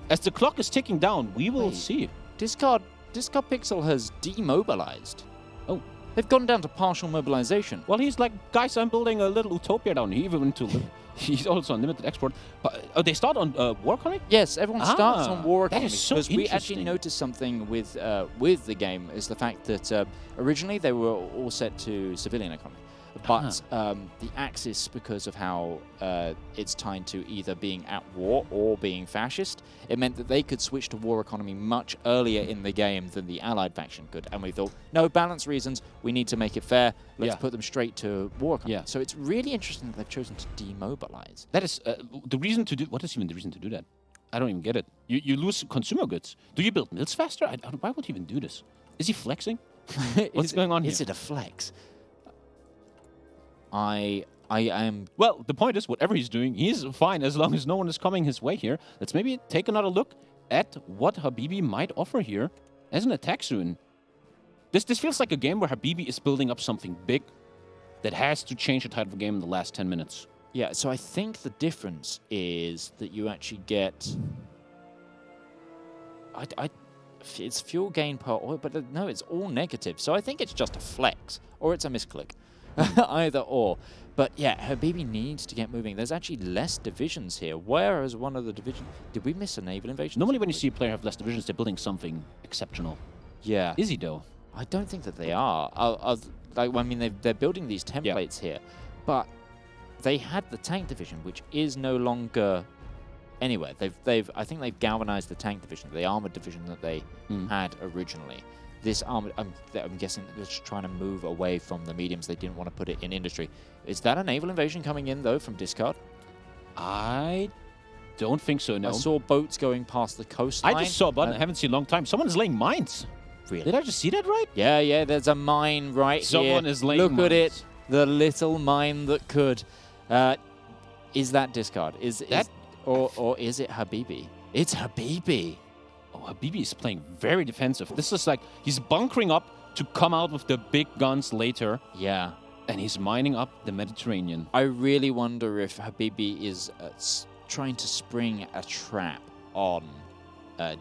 As the clock is ticking down, we will see. Discord Pixel has demobilized. Oh. They've gone down to partial mobilization. Well, he's like, guys, I'm building a little utopia down here. He even went to... He's also on limited export. But they start on war economy? Yes, everyone starts on war economy. That is so because we actually noticed something with the game, is the fact that originally they were all set to civilian economy. But the Axis, because of how it's tied to either being at war or being fascist, it meant that they could switch to war economy much earlier in the game than the Allied faction could. And we thought, no, balance reasons, we need to make it fair. Let's put them straight to war economy. Yeah. So it's really interesting that they've chosen to demobilize. That is the reason to do... What is even the reason to do that? I don't even get it. You lose consumer goods. Do you build mills faster? Why would he even do this? Is he flexing? What's going on here? Is it a flex? I am... Well, the point is, whatever he's doing, he's fine as long as no one is coming his way here. Let's maybe take another look at what Habibi might offer here as an attack soon. This feels like a game where Habibi is building up something big that has to change the tide of the game in the last 10 minutes. Yeah, so I think the difference is that you actually get... it's fuel gain per oil, but no, it's all negative. So I think it's just a flex, or it's a misclick. Either or. But yeah, Habibi needs to get moving. There's actually less divisions here, whereas one of the divisions... Did we miss a naval invasion? Normally when you see a player have less divisions, they're building something exceptional. Yeah. Is he, though? I don't think that they are. I mean, they're building these templates here, but they had the tank division, which is no longer anywhere. I think they've galvanized the tank division, the armored division that they had originally. This armored, I'm guessing they're just trying to move away from the mediums. They didn't want to put it in industry. Is that a naval invasion coming in though from discard? I don't think so. No. I saw boats going past the coastline. I just saw a button. I haven't seen a long time. Someone is laying mines. Really? Did I just see that right? Yeah. There's a mine right here. Someone is laying Look mines. at it. The little mine that could. Is that discard? Or is it Habibi? It's Habibi. Oh, Habibi is playing very defensive. This is like he's bunkering up to come out with the big guns later. Yeah. And he's mining up the Mediterranean. I really wonder if Habibi is trying to spring a trap on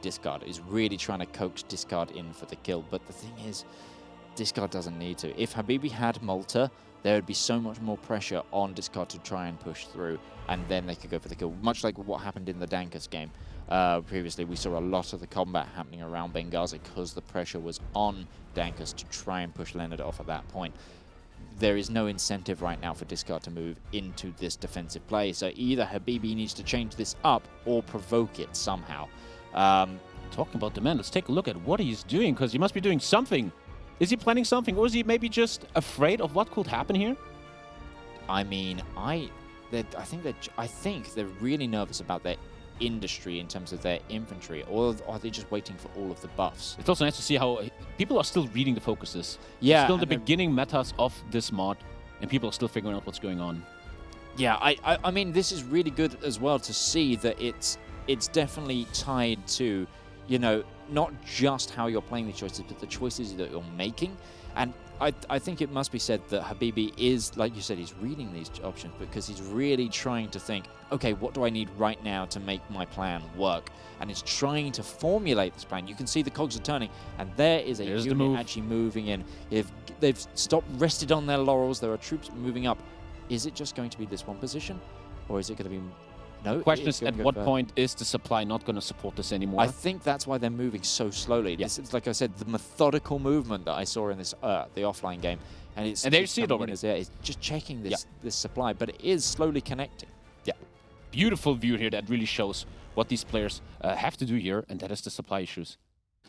discard. He's really trying to coax discard in for the kill. But the thing is, discard doesn't need to. If Habibi had Malta, there would be so much more pressure on discard to try and push through, and then they could go for the kill. Much like what happened in the Dankus game. Previously, we saw a lot of the combat happening around Benghazi because the pressure was on Dankus to try and push Leonard off at that point. There is no incentive right now for discard to move into this defensive play, so either Habibi needs to change this up or provoke it somehow. Talking about the man, let's take a look at what he's doing, because he must be doing something. Is he planning something, or is he maybe just afraid of what could happen here? I mean, I think they're really nervous about their industry in terms of their infantry, or are they just waiting for all of the buffs? It's also nice to see how people are still reading the focuses. Yeah, it's still the beginning metas of this mod, and people are still figuring out what's going on. Yeah, I mean, this is really good as well to see that it's definitely tied to, you know, not just how you're playing the choices, but the choices that you're making. And I think it must be said that Habibi is, like you said, he's reading these options because he's really trying to think, okay, what do I need right now to make my plan work? And he's trying to formulate this plan. You can see the cogs are turning, and there is a unit actually moving in. If they've rested on their laurels, there are troops moving up. Is it just going to be this one position, or is it going to be... No, the question is, at what point is the supply not going to support this anymore? I think that's why they're moving so slowly. Yeah. This is, like I said, the methodical movement that I saw in this the offline game, and there you see it already. It's just checking this supply, but it is slowly connecting. Yeah, beautiful view here that really shows what these players have to do here, and that is the supply issues.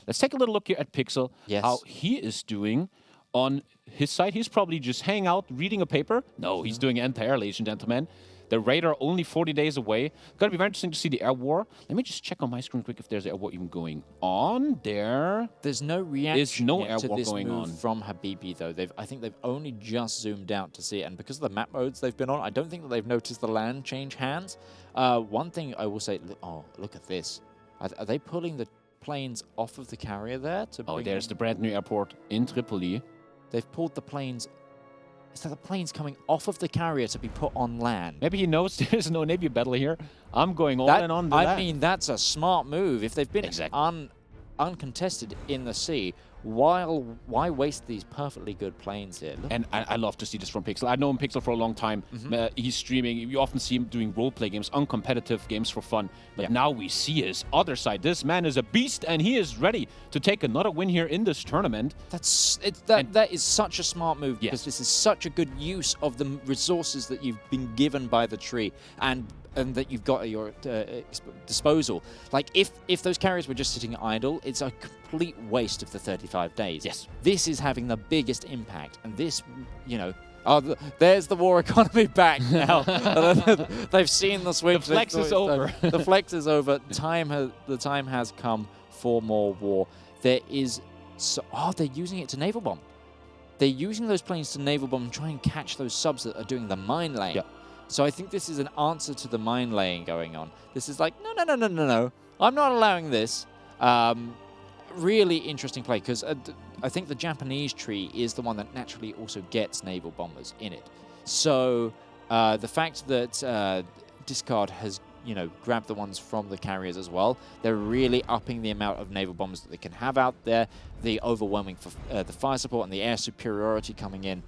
Let's take a little look here at Pixel. Yes. How he is doing on his side. He's probably just hanging out, reading a paper. No, he's doing anti-air, ladies and gentlemen. The radar only 40 days away. Gonna be very interesting to see the air war. Let me just check on my screen quick if there's air war even going on there. There's no reaction air to war this going move on from Habibi, though. I think they've only just zoomed out to see it, and because of the map modes they've been on, I don't think that they've noticed the land change hands. One thing I will say, oh, look at this. Are they pulling the planes off of the carrier there? There's the brand new airport in Tripoli. They've pulled the planes... Is that the planes coming off of the carrier to be put on land? Maybe he knows there's no Navy battle here. I'm going all in on that. I mean, that's a smart move. If they've been uncontested in the sea, why waste these perfectly good planes here? Look. And I love to see this from Pixel. I've known Pixel for a long time. He's streaming. You often see him doing role-play games, uncompetitive games for fun. But now we see his other side. This man is a beast, and he is ready to take another win here in this tournament. That is such a smart move, because this is such a good use of the resources that you've been given by the tree and that you've got at your disposal. Like, if those carriers were just sitting idle, it's a complete waste of the 35 days. Yes. This is having the biggest impact, and this, you know... Oh, there's the war economy back now. They've seen the swing. The flex is over. The flex is over. The time has come for more war. There is... they're using it to naval bomb. They're using those planes to naval bomb and try and catch those subs that are doing the mine laying. Yeah. So I think this is an answer to the mine laying going on. This is like, no. I'm not allowing this. Really interesting play, because I think the Japanese tree is the one that naturally also gets naval bombers in it. So the fact that Discard has grabbed the ones from the carriers as well, they're really upping the amount of naval bombers that they can have out there. The overwhelming the fire support and the air superiority coming in.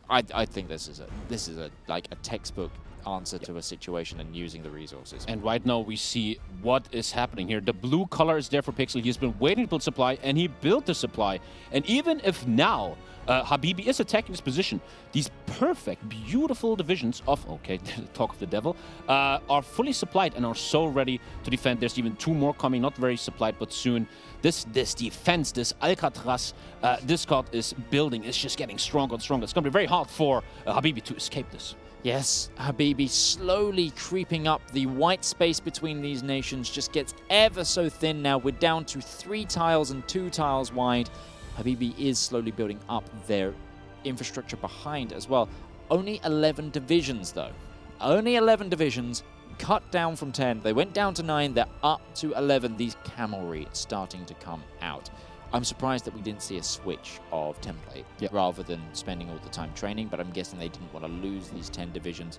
I think this is like a textbook answer to a situation and using the resources. And right now we see what is happening here. The blue color is there for Pixel. He's been waiting to build supply, and he built the supply. And even if now Habibi is attacking this position, these perfect, beautiful divisions of, okay, talk of the devil, are fully supplied and are so ready to defend. There's even 2 more coming, not very supplied, but soon. This defense, this Alcatraz Discard is building, is just getting stronger and stronger. It's going to be very hard for Habibi to escape this. Yes, Habibi slowly creeping up. The white space between these nations just gets ever so thin now. We're down to 3 tiles and 2 tiles wide. Habibi is slowly building up their infrastructure behind as well. Only 11 divisions, though. Only 11 divisions, cut down from 10. They went down to 9. They're up to 11. These cavalry starting to come out. I'm surprised that we didn't see a switch of template rather than spending all the time training, but I'm guessing they didn't want to lose these 10 divisions.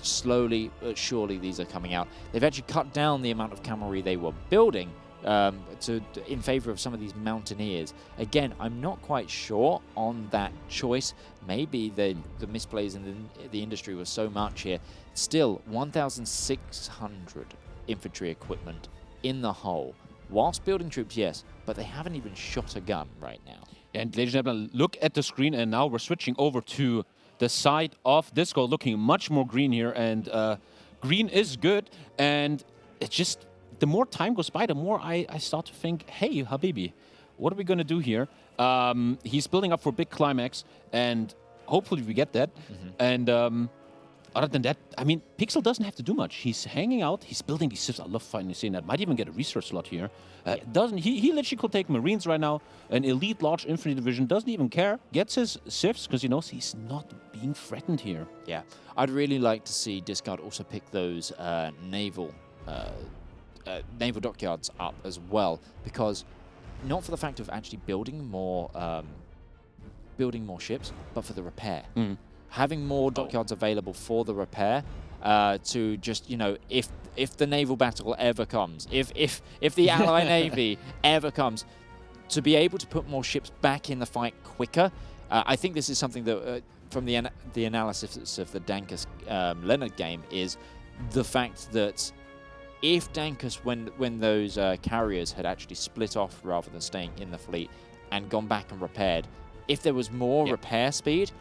Slowly but surely these are coming out. They've actually cut down the amount of cavalry they were building in favor of some of these mountaineers. Again, I'm not quite sure on that choice. Maybe the misplays in the industry was so much here. Still, 1,600 infantry equipment in the hole. Whilst building troops, yes, but they haven't even shot a gun right now. And ladies and gentlemen, look at the screen, and now we're switching over to the side of Disco, looking much more green here, and green is good, and it's just, the more time goes by, the more I start to think, hey, Habibi, what are we going to do here? He's building up for a big climax, and hopefully we get that. And other than that, I mean, Pixel doesn't have to do much. He's hanging out. He's building these ships. I love finally seeing that. Might even get a research slot here. He literally could take Marines right now. An elite large infantry division. Doesn't even care. Gets his civs because he knows he's not being threatened here. Yeah. I'd really like to see Discard also pick those naval dockyards up as well, because not for the fact of actually building more ships, but for the repair. Having more dockyards available for the repair, to just, if the naval battle ever comes, if the Ally Navy ever comes, to be able to put more ships back in the fight quicker. I think this is something that, from the analysis of the Dankus Leonard game, is the fact that if Dankus, when those carriers had actually split off rather than staying in the fleet and gone back and repaired, if there was more repair speed,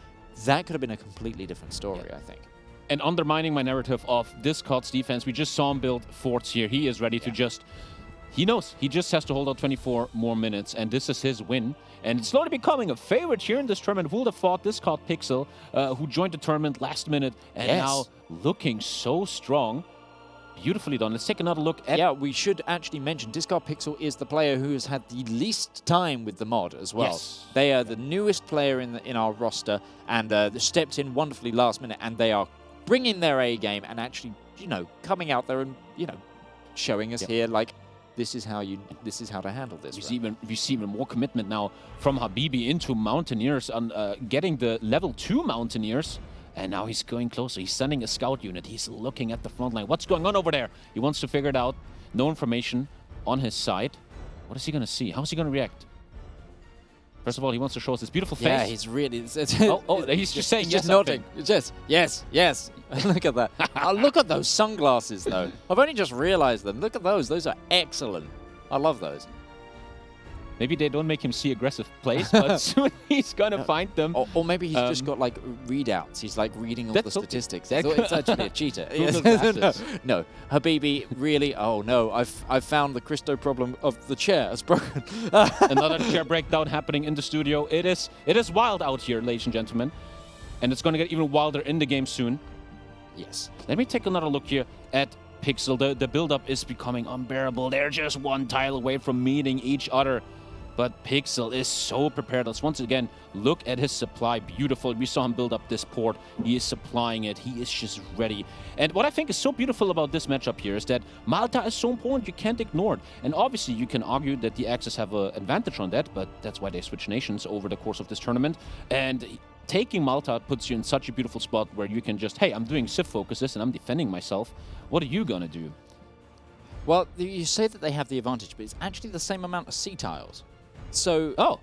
that could have been a completely different story, I think. And undermining my narrative of Discard's defense, we just saw him build forts here. He is ready to just... He knows. He just has to hold out 24 more minutes, and this is his win. And it's slowly becoming a favorite here in this tournament. Who would have thought Discard Pixel, who joined the tournament last minute, and now looking so strong. Beautifully done. Let's take another look at... Yeah, we should actually mention Discard Pixel is the player who has had the least time with the mod as well. Yes. They are the newest player in our roster, and stepped in wonderfully last minute, and they are bringing their A game and actually, coming out there and, showing us here, like, this is how to handle this. We see even more commitment now from Habibi into Mountaineers, and getting the level 2 Mountaineers. And now he's going closer. He's sending a scout unit. He's looking at the front line. What's going on over there? He wants to figure it out. No information on his side. What is he going to see? How is he going to react? First of all, he wants to show us his beautiful face. Yeah, he's really... he's just saying yes. Just nodding. Just, yes. Look at that. Look at those sunglasses, though. I've only just realized them. Look at those. Those are excellent. I love those. Maybe they don't make him see aggressive plays, but soon he's going to find them. Or maybe he's just got, like, readouts. He's, like, reading all the statistics. It's actually a cheater. No. Habibi, really, oh, no. I've found the Christo problem of the chair. It's broken. Another chair breakdown happening in the studio. It is wild out here, ladies and gentlemen. And it's going to get even wilder in the game soon. Yes. Let me take another look here at Pixel. The build-up is becoming unbearable. They're just one tile away from meeting each other. but Pixel is so prepared. Let's once again look at his supply. Beautiful. We saw him build up this port. He is supplying it. He is just ready. And what I think is so beautiful about this matchup here is that Malta is so important. You can't ignore it. And obviously, you can argue that the Axis have an advantage on that, but that's why they switch nations over the course of this tournament. And taking Malta puts you in such a beautiful spot where you can just, hey, I'm doing Civ focuses and I'm defending myself. What are you going to do? Well, you say that they have the advantage, but it's actually the same amount of sea tiles. So,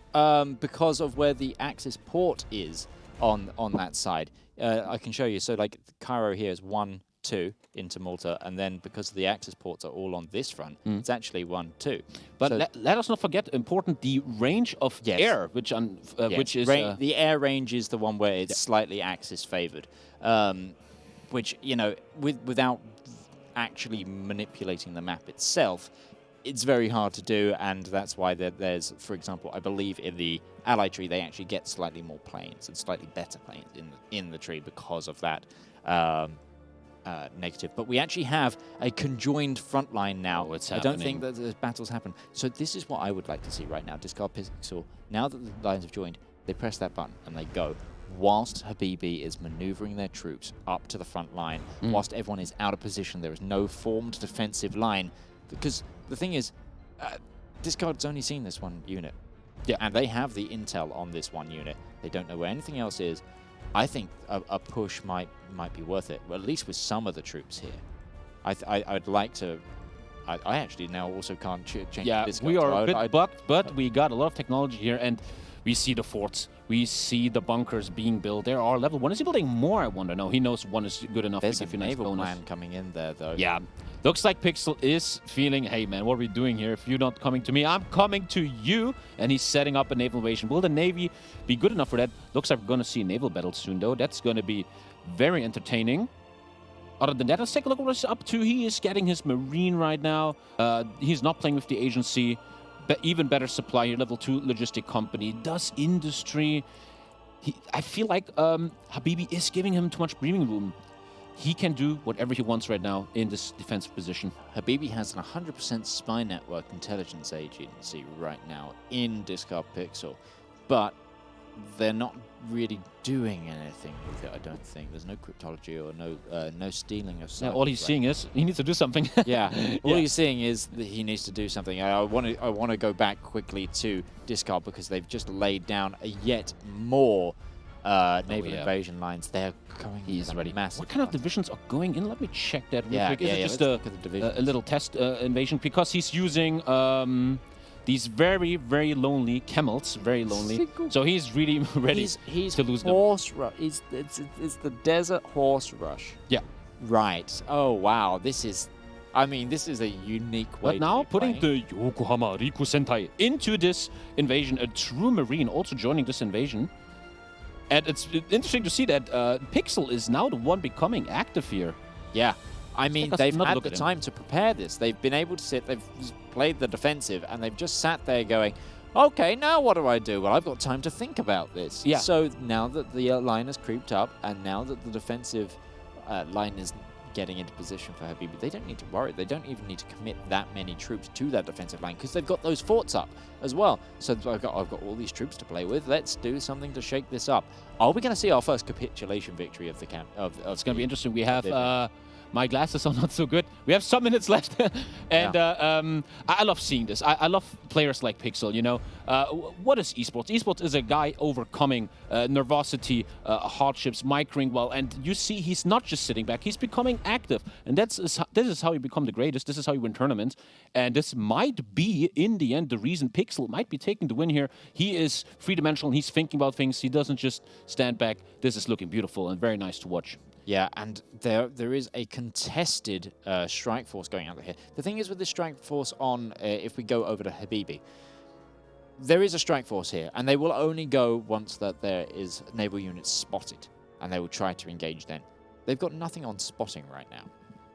because of where the Axis port is on that side, I can show you. So, like, Cairo here is 1, 2 into Malta, and then because the Axis ports are all on this front, it's actually 1, 2. But so let us not forget, important, the range of air, which is... the air range is the one where it's slightly Axis favored, which, you know, without actually manipulating the map itself, it's very hard to do, and that's why there's, for example, I believe in the ally tree they actually get slightly more planes and slightly better planes in the tree because of that negative. But we actually have a conjoined front line now. Oh, it's I happening. don't think that the battles happen. So this is what I would like to see right now. Discard Pixel. Now that the lines have joined, they press that button and they go. Whilst Habibi is maneuvering their troops up to the front line, whilst everyone is out of position, there is no formed defensive line. Because the thing is, Discard's only seen this one unit. Yeah. And they have the intel on this one unit. They don't know where anything else is. I think a push might be worth it, well, at least with some of the troops here. I'd like to... I actually now also can't change Discard. We are so a bit bugged, but we got a lot of technology here, and we see the forts. We see the bunkers being built. There are level 1. Is he building more, I wonder? No, he knows 1 is good enough There's to a give you a nice naval bonus. plan coming in there, though. Yeah. Looks like Pixel is feeling, hey, man, what are we doing here? If you're not coming to me, I'm coming to you. And he's setting up a naval invasion. Will the Navy be good enough for that? Looks like we're going to see a naval battle soon, though. That's going to be very entertaining. Other than that, let's take a look at what he's up to. He is getting his Marine right now. He's not playing with the agency. Even better supply here, level 2 logistic company. Does industry. I feel like Habibi is giving him too much breathing room. He can do whatever he wants right now in this defensive position. Habibi has an 100% spy network intelligence agency right now in Discard Pixel, but they're not really doing anything with it, I don't think. There's no cryptology or no stealing of Yeah, sites all he's seeing is he needs to do something. Yeah, all he's seeing is that he needs to do something. I want to go back quickly to Discard because they've just laid down a yet more naval invasion lines. They're going. He's ready. Massive. What kind of divisions are going in? Let me check that real quick. Is it just let's look at the divisions. a little test invasion? Because he's using these very, very lonely camels. Very lonely. So he's really ready he's to lose them. Horse rush. It's the desert horse rush. Yeah. Right. Oh wow. This is a unique way. But now to be putting playing. the Yokohama Riku Sentai into this invasion, a true Marine also joining this invasion. And it's interesting to see that Pixel is now the one becoming active here. Yeah. I mean, Take they've another had look the at him. time to prepare this. They've been able to sit, they've played the defensive, and they've just sat there going, okay, now what do I do? Well, I've got time to think about this. Yeah. So now that the line has creeped up, and now that the defensive line is getting into position for Habibi, they don't need to worry. They don't even need to commit that many troops to that defensive line because they've got those forts up as well. So I've got all these troops to play with. Let's do something to shake this up. Are we going to see our first capitulation victory of the camp? It's going to be interesting. We have my glasses are not so good. We have some minutes left, and I love seeing this. I love players like Pixel. You know, what is esports? Esports is a guy overcoming nervosity, hardships, microing well, and you see he's not just sitting back. He's becoming active, and this is how you become the greatest. This is how you win tournaments, and this might be in the end the reason Pixel might be taking the win here. He is three-dimensional. He's thinking about things. He doesn't just stand back. This is looking beautiful and very nice to watch. Yeah, and there is a contested strike force going out here. The thing is with the strike force on, if we go over to Habibi, there is a strike force here, and they will only go once that there is naval units spotted, and they will try to engage then. They've got nothing on spotting right now.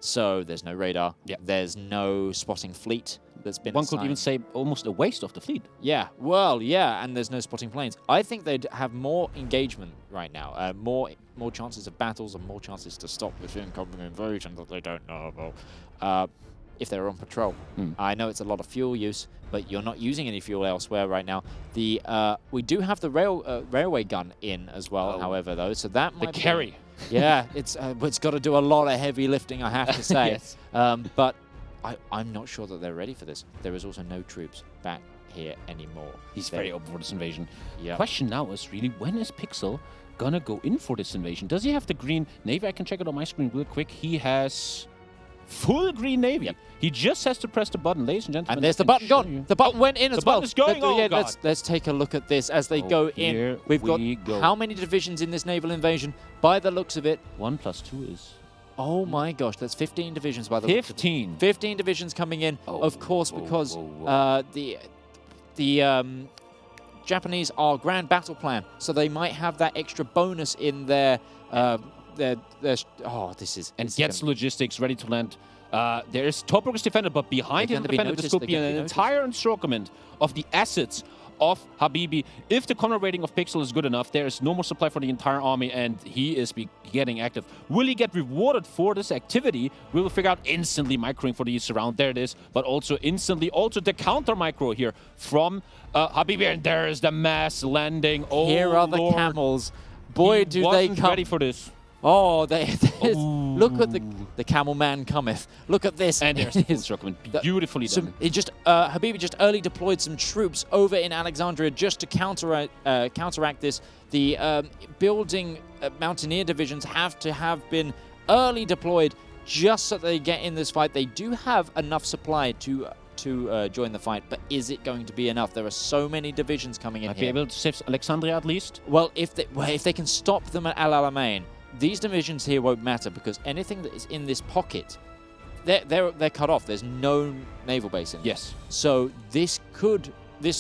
So there's no radar, there's no spotting fleet that's been One could even say almost a waste of the fleet. Yeah, well, yeah, and there's no spotting planes. I think they'd have more engagement right now, more chances of battles and more chances to stop this incoming invasion that they don't know about. if they're on patrol. I know it's a lot of fuel use, but you're not using any fuel elsewhere right now. The we do have the railway gun in as well, however, though, so that might The carry. Yeah, it's got to do a lot of heavy lifting, I have to say. Yes. But I'm not sure that they're ready for this. There is also no troops back here anymore. He's very open for this invasion. Yeah. Question now is really, when is Pixel gonna go in for this invasion? Does he have the green navy? I can check it on my screen real quick. He has full green navy. Yep. He just has to press the button, ladies and gentlemen. And there's the button gone. The button went in as well. The button is going. Oh, yeah, God. let's take a look at this as they go in. We've got how many divisions in this naval invasion? By the looks of it, 1 + 2 is... oh my gosh, that's 15 divisions by the looks of it. 15. 15 divisions coming in, of course, because the Japanese are Grand Battle Plan, so they might have that extra bonus in their oh, this is... And gets logistics ready to land. There is Tobruk is defended, but behind him defended, this could be an entire encirclement of the assets of Habibi. If the combat rating of Pixel is good enough, there is no more supply for the entire army, and he is getting active. Will he get rewarded for this activity? We will figure out instantly microing for the surround. There it is, but also instantly also the counter micro here from Habibi, and there is the mass landing. Oh, here are the Lord. camels. Boy, do they come ready for this. Oh, look at the camel man cometh. Look at this. And there's the encirclement. Beautifully done. It just Habibi just early deployed some troops over in Alexandria just to counteract this. The building mountaineer divisions have to have been early deployed just so they get in this fight. They do have enough supply to join the fight, but is it going to be enough? There are so many divisions coming in Might here. be able to save Alexandria at least. Well, if they can stop them at Al Alamein, these divisions here won't matter, because anything that is in this pocket, they're cut off. There's no naval base in there. Yes. So this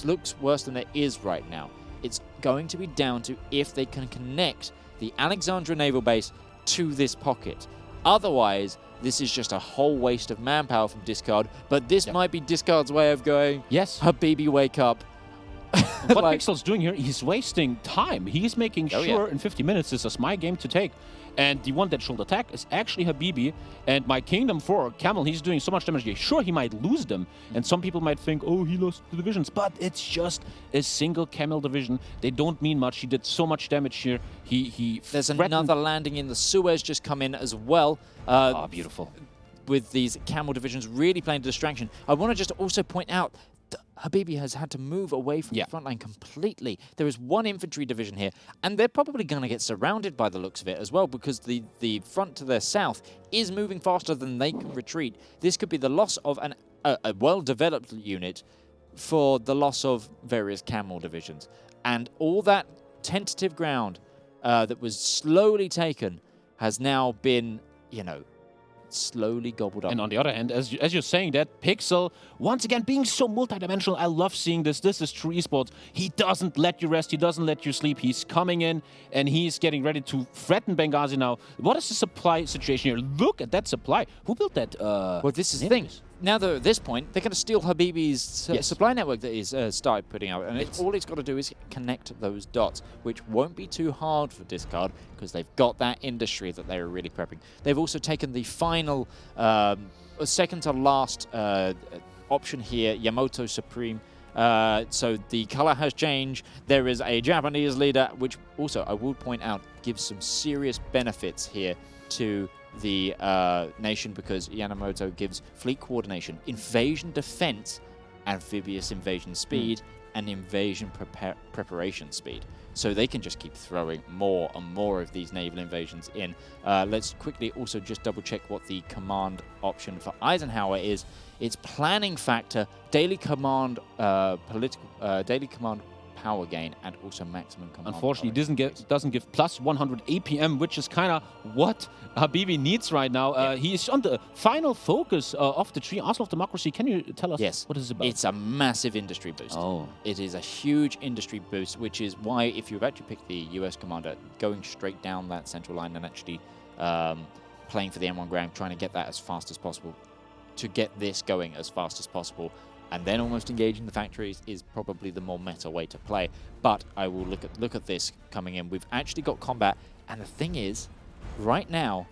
looks worse than it is right now. It's going to be down to if they can connect the Alexandria naval base to this pocket. Otherwise, this is just a whole waste of manpower from Discard. But this might be Discard's way of going, yes, Habibi, wake up. What Pixel's doing here, he's wasting time. He's making sure in 50 minutes this is my game to take. And the one that should attack is actually Habibi. And my Kingdom 4, Camel, he's doing so much damage here. Sure, he might lose them. And some people might think, oh, he lost the divisions. But it's just a single Camel division. They don't mean much. He did so much damage here. There's another landing in the Suez just come in as well. Beautiful. With these Camel divisions really playing distraction. I want to just also point out Habibi has had to move away from the front line completely. There is one infantry division here, and they're probably going to get surrounded by the looks of it as well, because the front to their south is moving faster than they can retreat. This could be the loss of a well-developed unit for the loss of various Camel divisions. And all that tentative ground that was slowly taken has now been, slowly gobbled up. And on the other hand, as you're saying that, Pixel, once again, being so multidimensional, I love seeing this. This is true esports. He doesn't let you rest. He doesn't let you sleep. He's coming in, and he's getting ready to threaten Benghazi now. What is the supply situation here? Look at that supply. Who built that? Well, this is the thing. Now they're at this point, they're going to steal Habibi's supply network that he's started putting out. And all he's got to do is connect those dots, which won't be too hard for Discard, because they've got that industry that they're really prepping. They've also taken the final, second to last option here, Yamato Supreme. So the color has changed. There is a Japanese leader, which also, I will point out, gives some serious benefits here to the nation, because Yamamoto gives fleet coordination, invasion defense, amphibious invasion speed, and invasion preparation speed. So they can just keep throwing more and more of these naval invasions in. Let's quickly also just double check what the command option for Eisenhower is. It's planning factor, daily command, daily command power gain, and also maximum command. Unfortunately, doesn't give plus 100 APM, which is kind of what Habibi needs right now. He is on the final focus of the tree, Arsenal of Democracy. Can you tell us what it's about? It's a massive industry boost. Oh. It is a huge industry boost, which is why, if you've actually picked the US commander, going straight down that central line and actually playing for the M1 Grand, trying to get that as fast as possible, to get this going as fast as possible, and then almost engaging the factories is probably the more meta way to play. But I will look at this coming in. We've actually got combat, and the thing is, right now,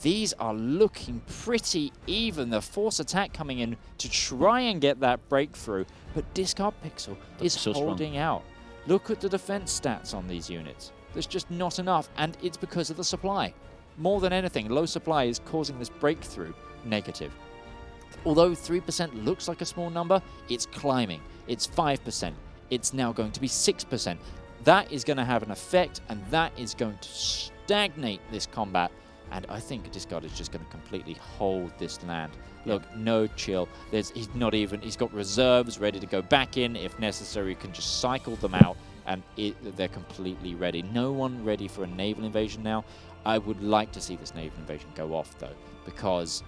these are looking pretty even. The force attack coming in to try and get that breakthrough, but Discard Pixel is so holding out. Look at the defense stats on these units. There's just not enough, and it's because of the supply. More than anything, low supply is causing this breakthrough negative. Although 3% looks like a small number, it's climbing. It's 5%. It's now going to be 6%. That is going to have an effect, and that is going to stagnate this combat. And I think Discard is just going to completely hold this land. Look, no chill. He's got reserves ready to go back in. If necessary, he can just cycle them out, and they're completely ready. No one ready for a naval invasion now. I would like to see this naval invasion go off, though, because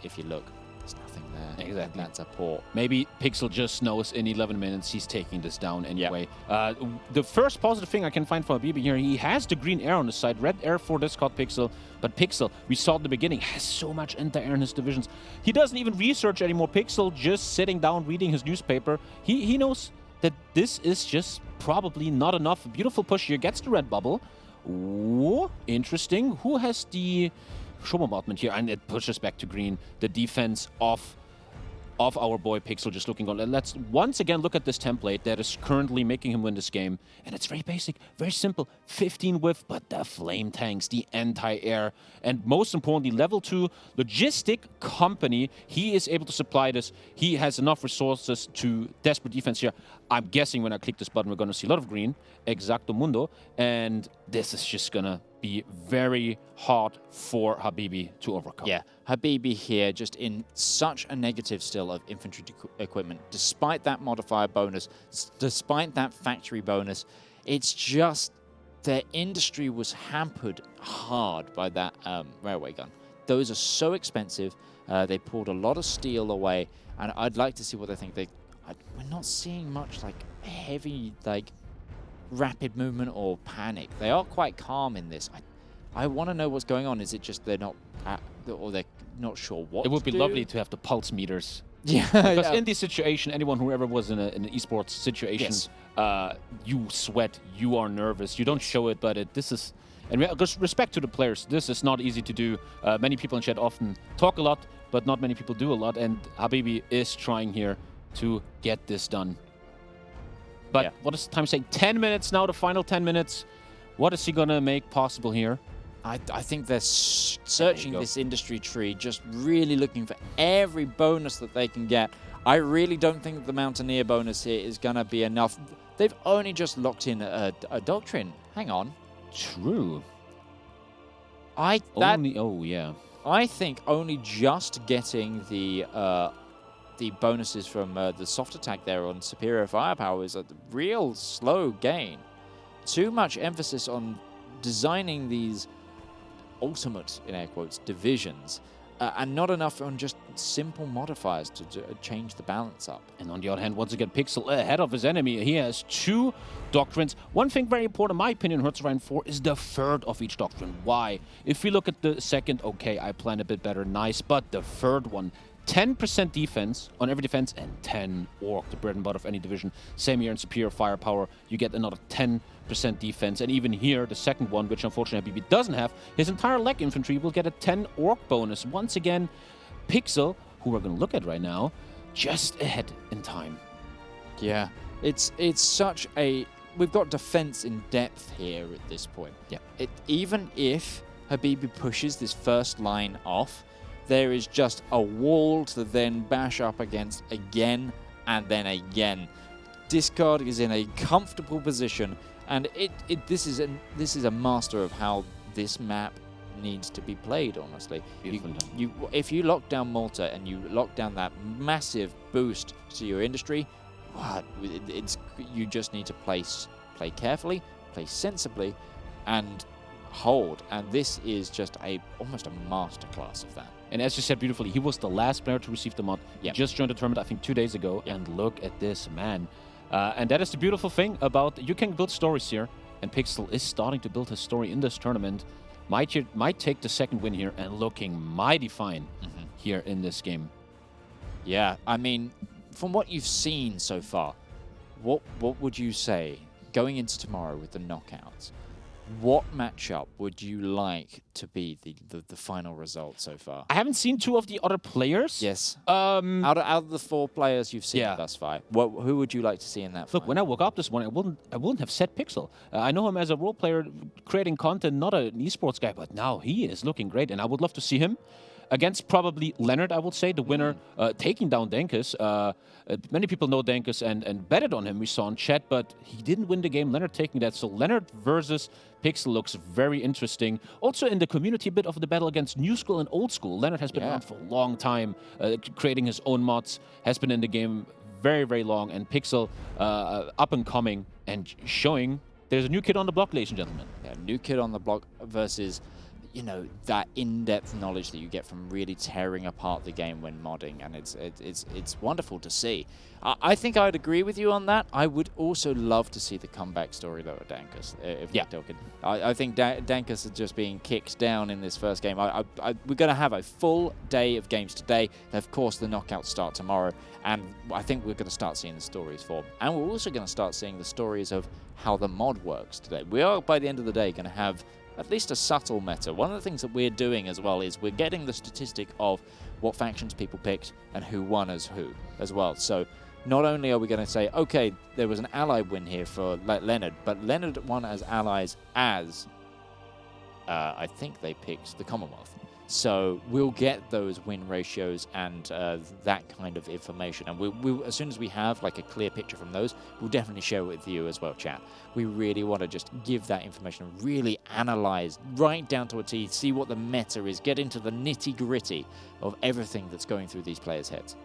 if you look, there's nothing there. Exactly. That's a port. Maybe Pixel just knows in 11 minutes he's taking this down anyway. The first positive thing I can find for Habibi here, he has the green air on his side, red air for Discard Pixel, but Pixel, we saw at the beginning, has so much anti-air in his divisions. He doesn't even research anymore. Pixel just sitting down, reading his newspaper. He knows that this is just probably not enough. A beautiful push here, gets the red bubble. Ooh, interesting. Who has the show bombardment here? And it pushes back to green. The defense of our boy Pixel just looking on. Let's once again look at this template that is currently making him win this game. And it's very basic, very simple. 15 whiff, but the flame tanks, the anti-air, and most importantly, level 2 logistic company. He is able to supply this. He has enough resources to desperate defense here. I'm guessing when I click this button, we're going to see a lot of green. Exacto mundo. And this is just going to be very hard for Habibi to overcome. Yeah, Habibi here just in such a negative still of infantry equipment. Despite that modifier bonus, despite that factory bonus, it's just their industry was hampered hard by that railway gun. Those are so expensive. They pulled a lot of steel away, and I'd like to see what they think. We're not seeing much like heavy, like rapid movement or panic. They are quite calm in this. I want to know what's going on. Is it just they're not or they're not sure what It would to be do? lovely to have the pulse meters. Yeah, Because in this situation, anyone who ever was in an esports situation, Yes. you sweat, you are nervous, you don't show it, but this is, and respect to the players, this is not easy to do. Many people in chat often talk a lot, but not many people do a lot, and Habibi is trying here to get this done. But what is the time saying? 10 minutes now, the final 10 minutes. What is he going to make possible here? I think they're searching this industry tree, just really looking for every bonus that they can get. I really don't think that the Mountaineer bonus here is going to be enough. They've only just locked in a doctrine. Hang on. True. I think only just getting the bonuses from the soft attack there on superior firepower is a real slow gain. Too much emphasis on designing these ultimate, in air quotes, divisions, and not enough on just simple modifiers to change the balance up. And on the other hand, once again, Pixel ahead of his enemy. He has 2 doctrines. One thing very important, in my opinion, Herzrein 4 is the third of each doctrine. Why? If we look at the second, okay, I plan a bit better, nice, but the third one, 10% defense on every defense and 10 orc, the bread and butter of any division. Same here in superior firepower, you get another 10% defense. And even here, the second one, which unfortunately Habibi doesn't have, his entire leg infantry will get a 10 orc bonus. Once again, Pixel, who we're going to look at right now, just ahead in time. Yeah, it's such a... We've got defense in depth here at this point. Yeah. Even if Habibi pushes this first line off, there is just a wall to then bash up against again and then again. Discard is in a comfortable position, and this is a master of how this map needs to be played. Honestly, if you lock down Malta and you lock down that massive boost to your industry, you just need to play carefully, play sensibly, and hold. And this is just almost a masterclass of that. And as you said beautifully, he was the last player to receive the mod. He just joined the tournament, I think, 2 days ago. And look at this, man. And that is the beautiful thing about you can build stories here. And Pixel is starting to build his story in this tournament. Might take the second win here and looking mighty fine here in this game. Yeah, I mean, from what you've seen so far, what would you say going into tomorrow with the knockouts? what matchup would you like to be the final result so far? I haven't seen two of the other players. Yes. Um, Out of the 4 players you've seen Yeah. thus far, who would you like to see in that Look, fight? when I woke up this morning, I wouldn't have said Pixel. I know him as a role player creating content, not an esports guy, but now he is looking great, and I would love to see him against probably Leonard, I would say, the winner, taking down Dankus. Many people know Dankus and betted on him, we saw in chat, but he didn't win the game, Leonard taking that. So Leonard versus Pixel looks very interesting. Also in the community, a bit of the battle against New School and Old School. Leonard has been around for a long time, creating his own mods, has been in the game very, very long, and Pixel up and coming and showing there's a new kid on the block, ladies and gentlemen. Yeah, new kid on the block versus, you know, that in-depth knowledge that you get from really tearing apart the game when modding, and it's wonderful to see. I think I'd agree with you on that. I would also love to see the comeback story though of Dankus. If we're talking, I think Dankus is just being kicked down in this first game. We're going to have a full day of games today. Of course, the knockouts start tomorrow, and I think we're going to start seeing the stories for. And we're also going to start seeing the stories of how the mod works today. We are, by the end of the day, going to have at least a subtle meta. One of the things that we're doing as well is we're getting the statistic of what factions people picked and who won as who as well. So not only are we going to say, okay, there was an ally win here for Leonard, but Leonard won as allies as, I think they picked the Commonwealth. So we'll get those win ratios and that kind of information. And we'll, as soon as we have like a clear picture from those, we'll definitely share it with you as well, chat. We really want to just give that information and really analyze right down to a T, see what the meta is, get into the nitty-gritty of everything that's going through these players' heads.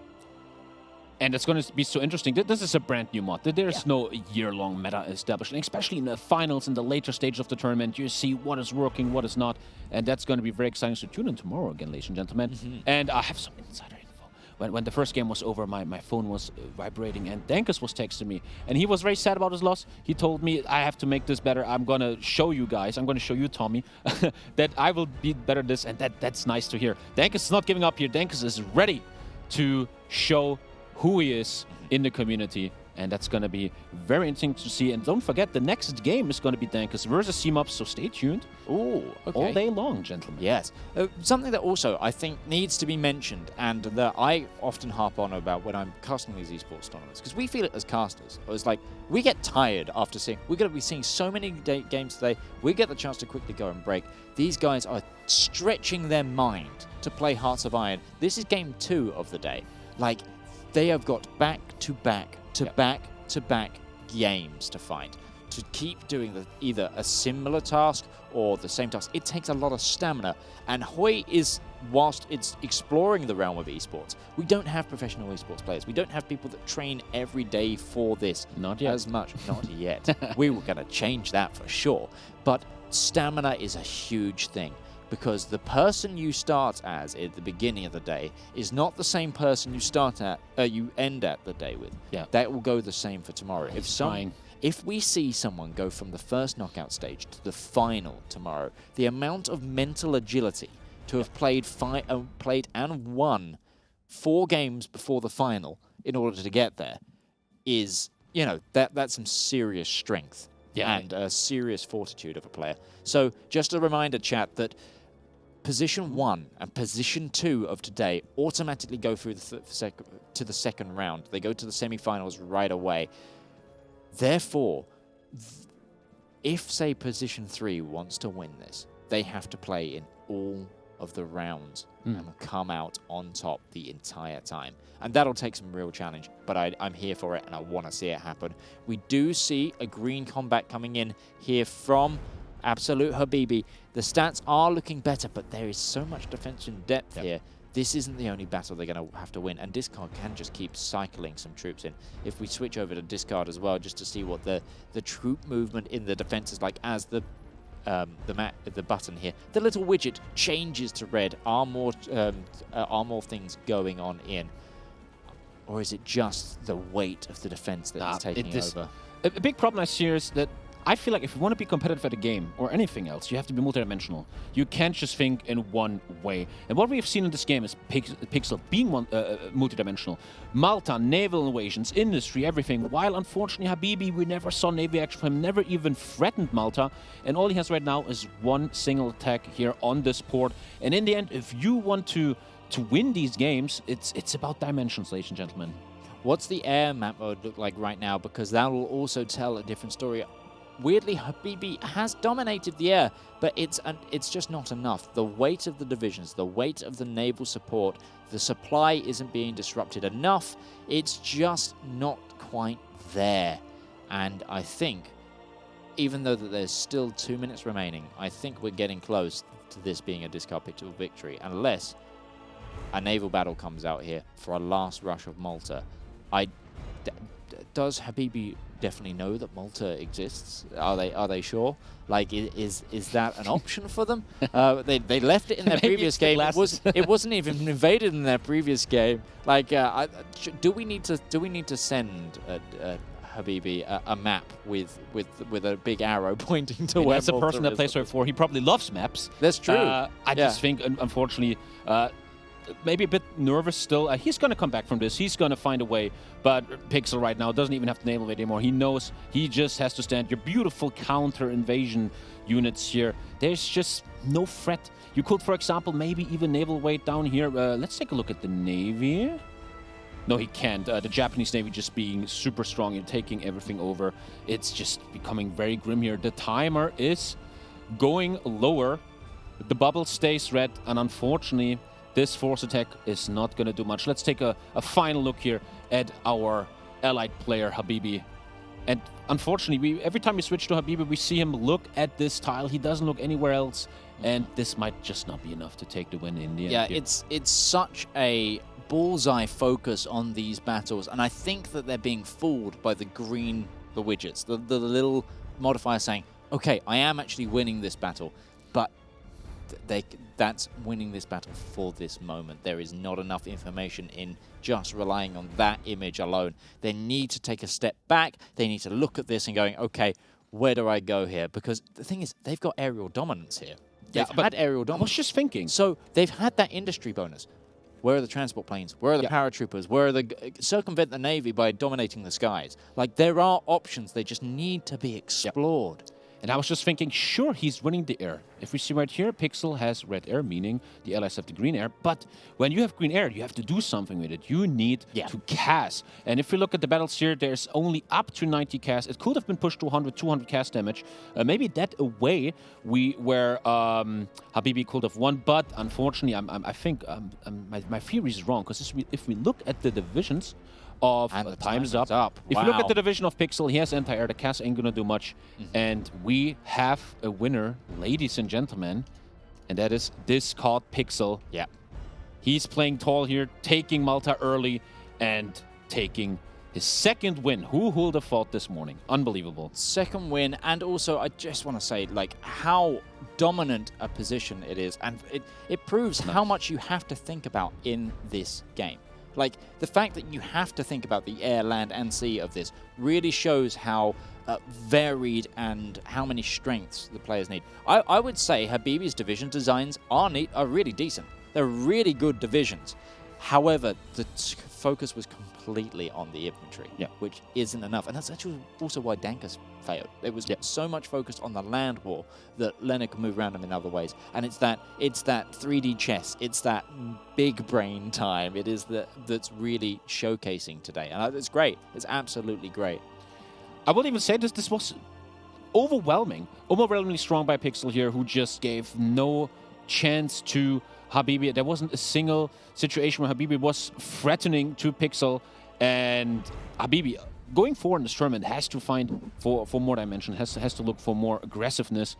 And it's going to be so interesting. This is a brand new mod. There's no year-long meta established, and especially in the finals, in the later stage of the tournament, you see what is working, what is not, and that's going to be very exciting. So tune in tomorrow again, ladies and gentlemen. And I have some insider info. When the first game was over, my phone was vibrating, and Dankus was texting me, and he was very sad about his loss. He told me, I have to make this better. I'm going to show you guys, I'm going to show you, Tommy, that I will be better at this, and that's nice to hear. Dankus is not giving up here. Dankus is ready to show who he is in the community, and that's going to be very interesting to see. And don't forget, the next game is going to be Dankus versus CMOPS, so stay tuned. Ooh, okay. All day long, gentlemen. Yes. Something that also I think needs to be mentioned, and that I often harp on about when I'm casting these esports tournaments, because we feel it as casters. It's like we get tired after seeing, we're going to be seeing so many games today, we get the chance to quickly go and break. These guys are stretching their mind to play Hearts of Iron. This is game 2 of the day. Like, they have got back-to-back games to fight. To keep doing either a similar task or the same task, it takes a lot of stamina. And Hoi is, whilst it's exploring the realm of esports, we don't have professional esports players. We don't have people that train every day for this. Not yet. As much. Not yet. We were going to change that for sure. But stamina is a huge thing. Because the person you start as at the beginning of the day is not the same person you start at, you end at the day with. Yeah. That will go the same for tomorrow. Trying. If we see someone go from the first knockout stage to the final tomorrow, the amount of mental agility to have played and won 4 games before the final in order to get there is, you know, that's some serious strength. Yeah. And a serious fortitude of a player. So just a reminder, chat, that Position 1 and Position 2 of today automatically go through to the second round. They go to the semi-finals right away. Therefore, if, say, Position 3 wants to win this, they have to play in all of the rounds and come out on top the entire time. And that'll take some real challenge, but I'm here for it and I want to see it happen. We do see a green combat coming in here from Absolute Habibi. The stats are looking better, but there is so much defense and depth here. This isn't the only battle they're going to have to win, and Discard can just keep cycling some troops in. If we switch over to Discard as well, just to see what the troop movement in the defense is like as the button here. The little widget changes to red. Are more things going on in? Or is it just the weight of the defense that is taking over? A big problem I see is that I feel like if you want to be competitive at a game or anything else, you have to be multidimensional. You can't just think in one way. And what we have seen in this game is Pixel being multidimensional. Malta, naval invasions, industry, everything. While unfortunately Habibi, we never saw Navy action from him, never even threatened Malta. And all he has right now is one single attack here on this port. And in the end, if you want to win these games, it's about dimensions, ladies and gentlemen. What's the air map mode look like right now? Because that will also tell a different story. Weirdly, Habibi has dominated the air, but it's just not enough. The weight of the divisions, the weight of the naval support, the supply isn't being disrupted enough. It's just not quite there. And I think, even though that there's still 2 minutes remaining, I think we're getting close to this being a discard pixel victory, unless a naval battle comes out here for a last rush of Malta. Does Habibi definitely know that Malta exists? Are they sure? Like, is that an option for them? They left it in their previous game. It wasn't even invaded in their previous game. Like, do we need to send Habibi a map with a big arrow pointing to where? As a person that plays Warfare 4, he probably loves maps. That's true. I just think, unfortunately, maybe a bit nervous still. He's going to come back from this. He's going to find a way. But Pixel right now doesn't even have to naval invade anymore. He knows he just has to stand. Your beautiful counter-invasion units here. There's just no threat. You could, for example, maybe even naval weight down here. Let's take a look at the Navy. No, he can't. The Japanese Navy just being super strong and taking everything over. It's just becoming very grim here. The timer is going lower. The bubble stays red, and unfortunately, this force attack is not going to do much. Let's take a final look here at our allied player, Habibi. And unfortunately, every time we switch to Habibi, we see him look at this tile. He doesn't look anywhere else. And this might just not be enough to take the win in the end. Yeah, it's such a bullseye focus on these battles. And I think that they're being fooled by the widgets, the little modifier saying, okay, I am actually winning this battle. But that's winning this battle for this moment. There is not enough information in just relying on that image alone. They need to take a step back. They need to look at this and going, okay, where do I go here? Because the thing is, they've got aerial dominance here. They've had aerial dominance. I was just thinking. So they've had that industry bonus. Where are the transport planes? Where are the paratroopers? Where are the circumvent the Navy by dominating the skies? Like, there are options. They just need to be explored. And I was just thinking, sure, he's winning the air. If we see right here, Pixel has red air, meaning the allies have the green air. But when you have green air, you have to do something with it. You need to cast. And if we look at the battles here, there's only up to 90 cast. It could have been pushed to 100, 200 cast damage. Maybe that away where Habibi could have won. But unfortunately, I think my theory is wrong. Because if we look at the divisions of time's up. If you look at the division of Pixel, he has anti-air. The cast ain't gonna do much. And we have a winner, ladies and gentlemen, and that is this called Pixel. Yeah. He's playing tall here, taking Malta early and taking his second win. Who would have thought this morning? Unbelievable. Second win, and also I just want to say, like, how dominant a position it is, and it proves how much you have to think about in this game. Like, the fact that you have to think about the air, land, and sea of this really shows how varied and how many strengths the players need. I would say Habibi's division designs are really decent. They're really good divisions. However, the focus was completely on the infantry, which isn't enough. And that's actually also why Dankus failed. It was so much focused on the land war that Leonard could move around him in other ways. And it's that 3D chess. It's that big brain time. It is that's really showcasing today. And it's great. It's absolutely great. I will even say this was overwhelmingly strong by Pixel here, who just gave no chance to Habibi. There wasn't a single situation where Habibi was threatening to Pixel, and Habibi, going forward in this tournament, has to find for more dimension, has to look for more aggressiveness.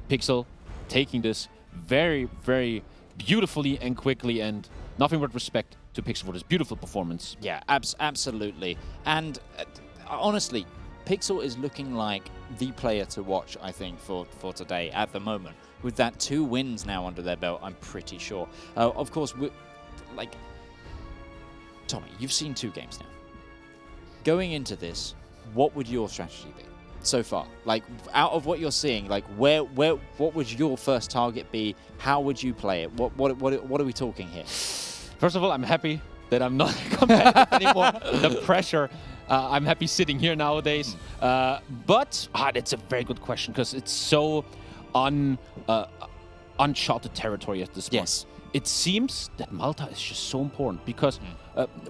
Pixel taking this very, very beautifully and quickly, and nothing but respect to Pixel for this beautiful performance. Yeah, absolutely. And honestly, Pixel is looking like the player to watch, I think, for today at the moment. With that 2 wins now under their belt, I'm pretty sure. Of course, Tommy, you've seen 2 games now. Going into this, what would your strategy be? so far? Like, out of what you're seeing, like, what would your first target be? How would you play it? What are we talking here? First of all, I'm happy that I'm not competitive anymore. The pressure. I'm happy sitting here nowadays. But that's a very good question because it's so uncharted territory at this point. Yes. It seems that Malta is just so important because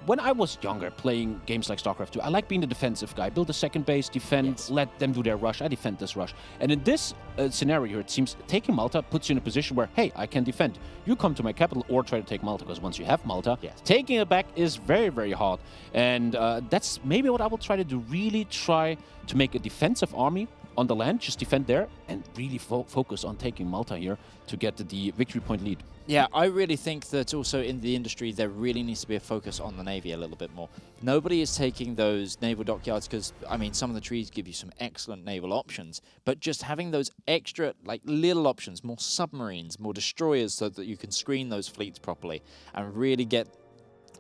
when I was younger playing games like StarCraft 2, I like being the defensive guy. Build a second base, defend, let them do their rush. I defend this rush. And in this scenario here, it seems taking Malta puts you in a position where, hey, I can defend. You come to my capital or try to take Malta because once you have Malta, taking it back is very, very hard. And that's maybe what I will try to do. Really try to make a defensive army on the land, just defend there, and really focus on taking Malta here to get the victory point lead. Yeah, I really think that also in the industry, there really needs to be a focus on the Navy a little bit more. Nobody is taking those naval dockyards because, I mean, some of the trees give you some excellent naval options, but just having those extra, like, little options, more submarines, more destroyers so that you can screen those fleets properly and really get,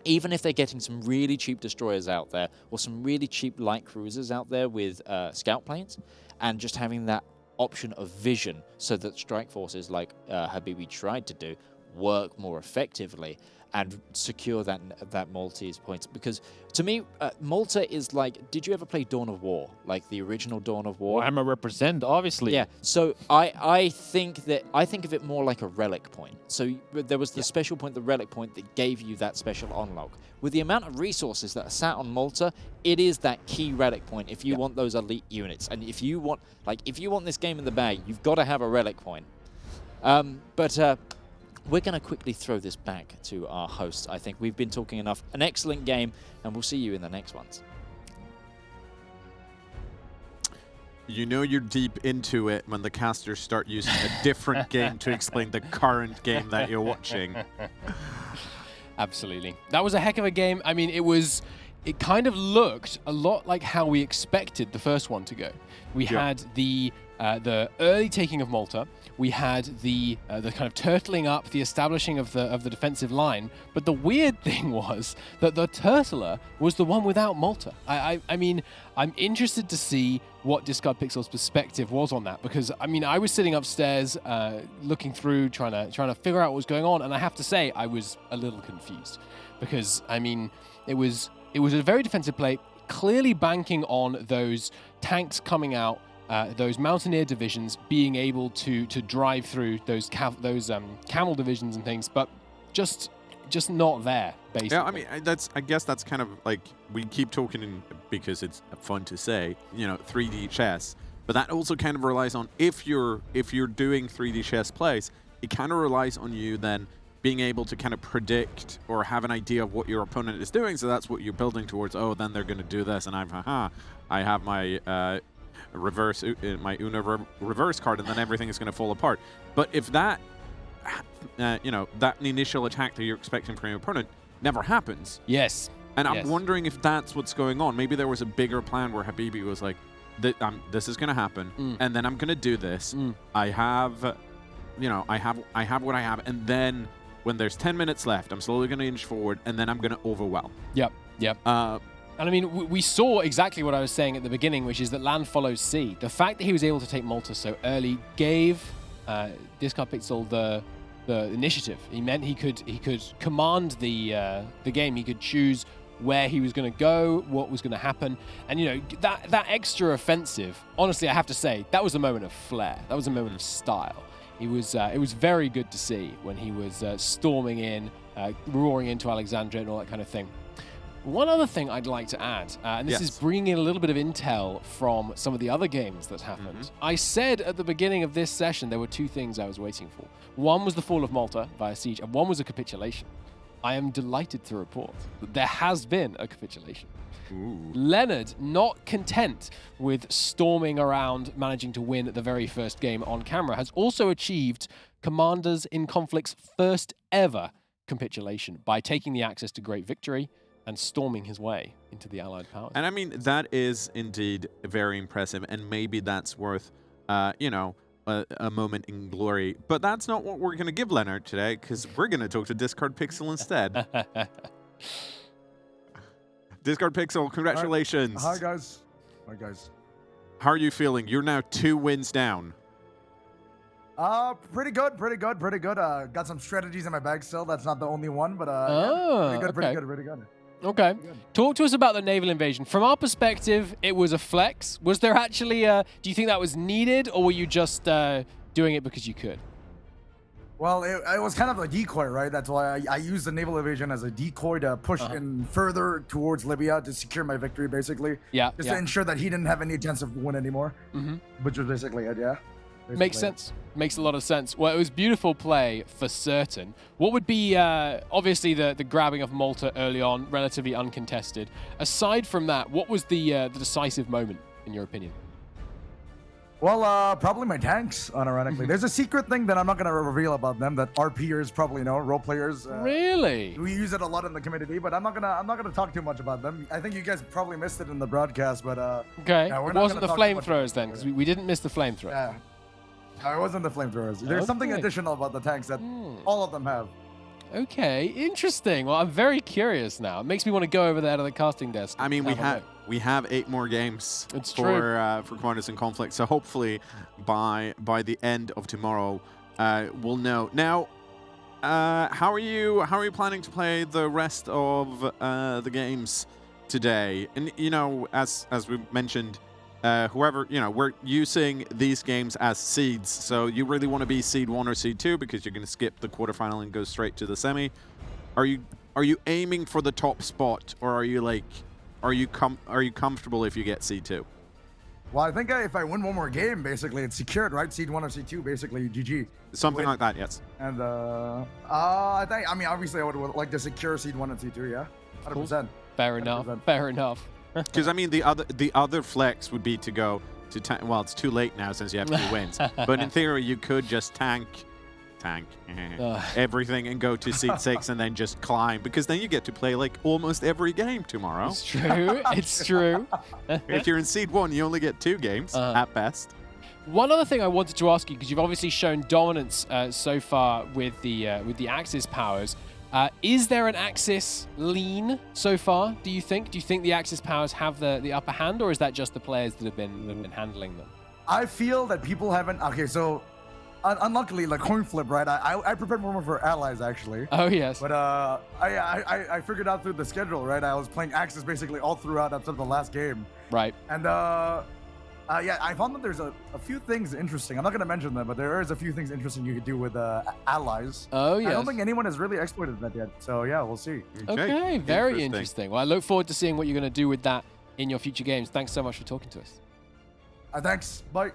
even if they're getting some really cheap destroyers out there or some really cheap light cruisers out there with scout planes, and just having that option of vision so that strike forces like Habibi tried to do work more effectively and secure that Maltese points. Because to me, Malta is like, did you ever play Dawn of War? Like the original Dawn of War? Well, I'm a represent, obviously. Yeah, so I think of it more like a relic point. So there was the special point, the relic point, that gave you that special unlock. With the amount of resources that are sat on Malta, it is that key relic point if you want those elite units. And if you want this game in the bag, you've got to have a relic point. We're going to quickly throw this back to our hosts. I think we've been talking enough. An excellent game, and we'll see you in the next ones. You know you're deep into it when the casters start using a different game to explain the current game that you're watching. Absolutely. That was a heck of a game. I mean, it kind of looked a lot like how we expected the first one to go. We had the early taking of Malta. We had the kind of turtling up, the establishing of the defensive line. But the weird thing was that the turtler was the one without Malta. I mean, I'm interested to see what Discard Pixel's perspective was on that, because I mean, I was sitting upstairs looking through, trying to figure out what was going on, and I have to say I was a little confused because I mean, it was a very defensive play, clearly banking on those tanks coming out. Those Mountaineer divisions being able to drive through those camel divisions and things, but just not there, basically. Yeah, I mean, I guess that's kind of like, we keep talking because it's fun to say, 3D chess, but that also kind of relies on, if you're doing 3D chess plays, it kind of relies on you then being able to kind of predict or have an idea of what your opponent is doing, so that's what you're building towards. Oh, then they're going to do this, and I have my my Una reverse card, and then everything is going to fall apart. But if that, that initial attack that you're expecting from your opponent never happens. Yes. And I'm wondering if that's what's going on. Maybe there was a bigger plan where Habibi was like, this is going to happen, and then I'm going to do this. I have, I have what I have, and then when there's 10 minutes left, I'm slowly going to inch forward, and then I'm going to overwhelm. Yep. And I mean, we saw exactly what I was saying at the beginning, which is that land follows sea. The fact that he was able to take Malta so early gave Discard Pixel the initiative. He meant he could command the game. He could choose where he was going to go, what was going to happen, and that extra offensive. Honestly, I have to say that was a moment of flair. That was a moment of style. It was very good to see when he was storming in, roaring into Alexandria and all that kind of thing. One other thing I'd like to add, and this is bringing in a little bit of intel from some of the other games that happened. I said at the beginning of this session there were two things I was waiting for. One was the fall of Malta via siege, and one was a capitulation. I am delighted to report that there has been a capitulation. Ooh. Leonard, not content with storming around, managing to win the very first game on camera, has also achieved Commanders in Conflict's first ever capitulation by taking the access to Great Victory and storming his way into the Allied powers. And I mean, that is indeed very impressive, and maybe that's worth, a moment in glory. But that's not what we're going to give Leonard today, because we're going to talk to Discard Pixel instead. Discard Pixel, congratulations. Hi, guys. How are you feeling? You're now 2 wins down. Pretty good. Got some strategies in my bag still. That's not the only one, but pretty good. Okay. Talk to us about the naval invasion. From our perspective, it was a flex. Was there actually do you think that was needed, or were you just doing it because you could? Well, it was kind of a decoy, right? That's why I used the naval invasion as a decoy to push in further towards Libya to secure my victory, basically. Yeah. Just to ensure that he didn't have any chance of win anymore. Which was basically it, yeah. Makes sense. Makes a lot of sense. Well, it was beautiful play for certain. What would be, obviously, the grabbing of Malta early on, relatively uncontested. Aside from that, what was the decisive moment, in your opinion? Well, probably my tanks, unironically. There's a secret thing that I'm not going to reveal about them that RPers probably know, role players. Really? We use it a lot in the community, but I'm not gonna talk too much about them. I think you guys probably missed it in the broadcast, but okay. Yeah, It wasn't the flamethrowers then, because we didn't miss the flamethrower. Yeah. No, it wasn't the flamethrowers. There's something additional about the tanks that all of them have. Okay, interesting. Well, I'm very curious now. It makes me want to go over there to the casting desk. I mean, we have 8 more games for Commanders in Conflict, so hopefully by the end of tomorrow, we'll know. Now, how are you planning to play the rest of the games today? And you know, as we mentioned, whoever, you know, we're using these games as seeds, so you really want to be seed 1 or seed 2 because you're going to skip the quarterfinal and go straight to the semi. Are you aiming for the top spot, or are you comfortable if you get seed 2? Well, I think if I win one more game, basically it's secured, right? Seed 1 or seed 2, basically GG. Something like that, yes. And I mean, obviously I would like to secure seed 1 and seed 2, yeah, 100%. Cool. Fair enough. 100%. Fair enough. Because I mean, the other flex would be to go to well, it's too late now since you have 2 wins. But in theory, you could just tank everything and go to seed 6 and then just climb, because then you get to play like almost every game tomorrow. It's true. It's true. If you're in seed 1, you only get 2 games at best. One other thing I wanted to ask you, because you've obviously shown dominance so far with the Axis powers. Is there an Axis lean so far, do you think? Do you think the Axis powers have the upper hand, or is that just the players that have been handling them? I feel that people haven't... Okay, so unluckily, like coin flip, right? I prepared more for allies, actually. Oh, yes. But I figured out through the schedule, right? I was playing Axis basically all throughout up to the last game. Right. And yeah, I found that there's a few things interesting. I'm not going to mention them, but there is a few things interesting you could do with allies. Oh, yes. I don't think anyone has really exploited that yet. So, yeah, we'll see. Okay, very interesting. Well, I look forward to seeing what you're going to do with that in your future games. Thanks so much for talking to us. Thanks. Bye.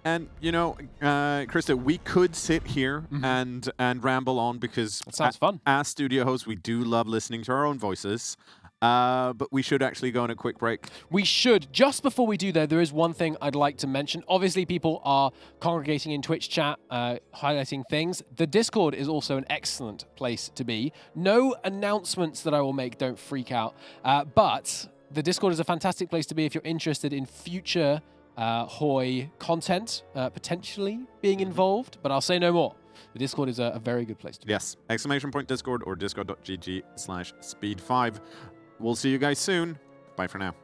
And, you know, Krista, we could sit here and ramble on, because that sounds fun. As studio hosts, we do love listening to our own voices. But we should actually go on a quick break. We should. Just before we do, though, there is one thing I'd like to mention. Obviously, people are congregating in Twitch chat, highlighting things. The Discord is also an excellent place to be. No announcements that I will make, don't freak out. But the Discord is a fantastic place to be if you're interested in future Hoi content, potentially being involved. But I'll say no more. The Discord is a very good place to be. Yes. !Discord or discord.gg/speed5. We'll see you guys soon. Bye for now.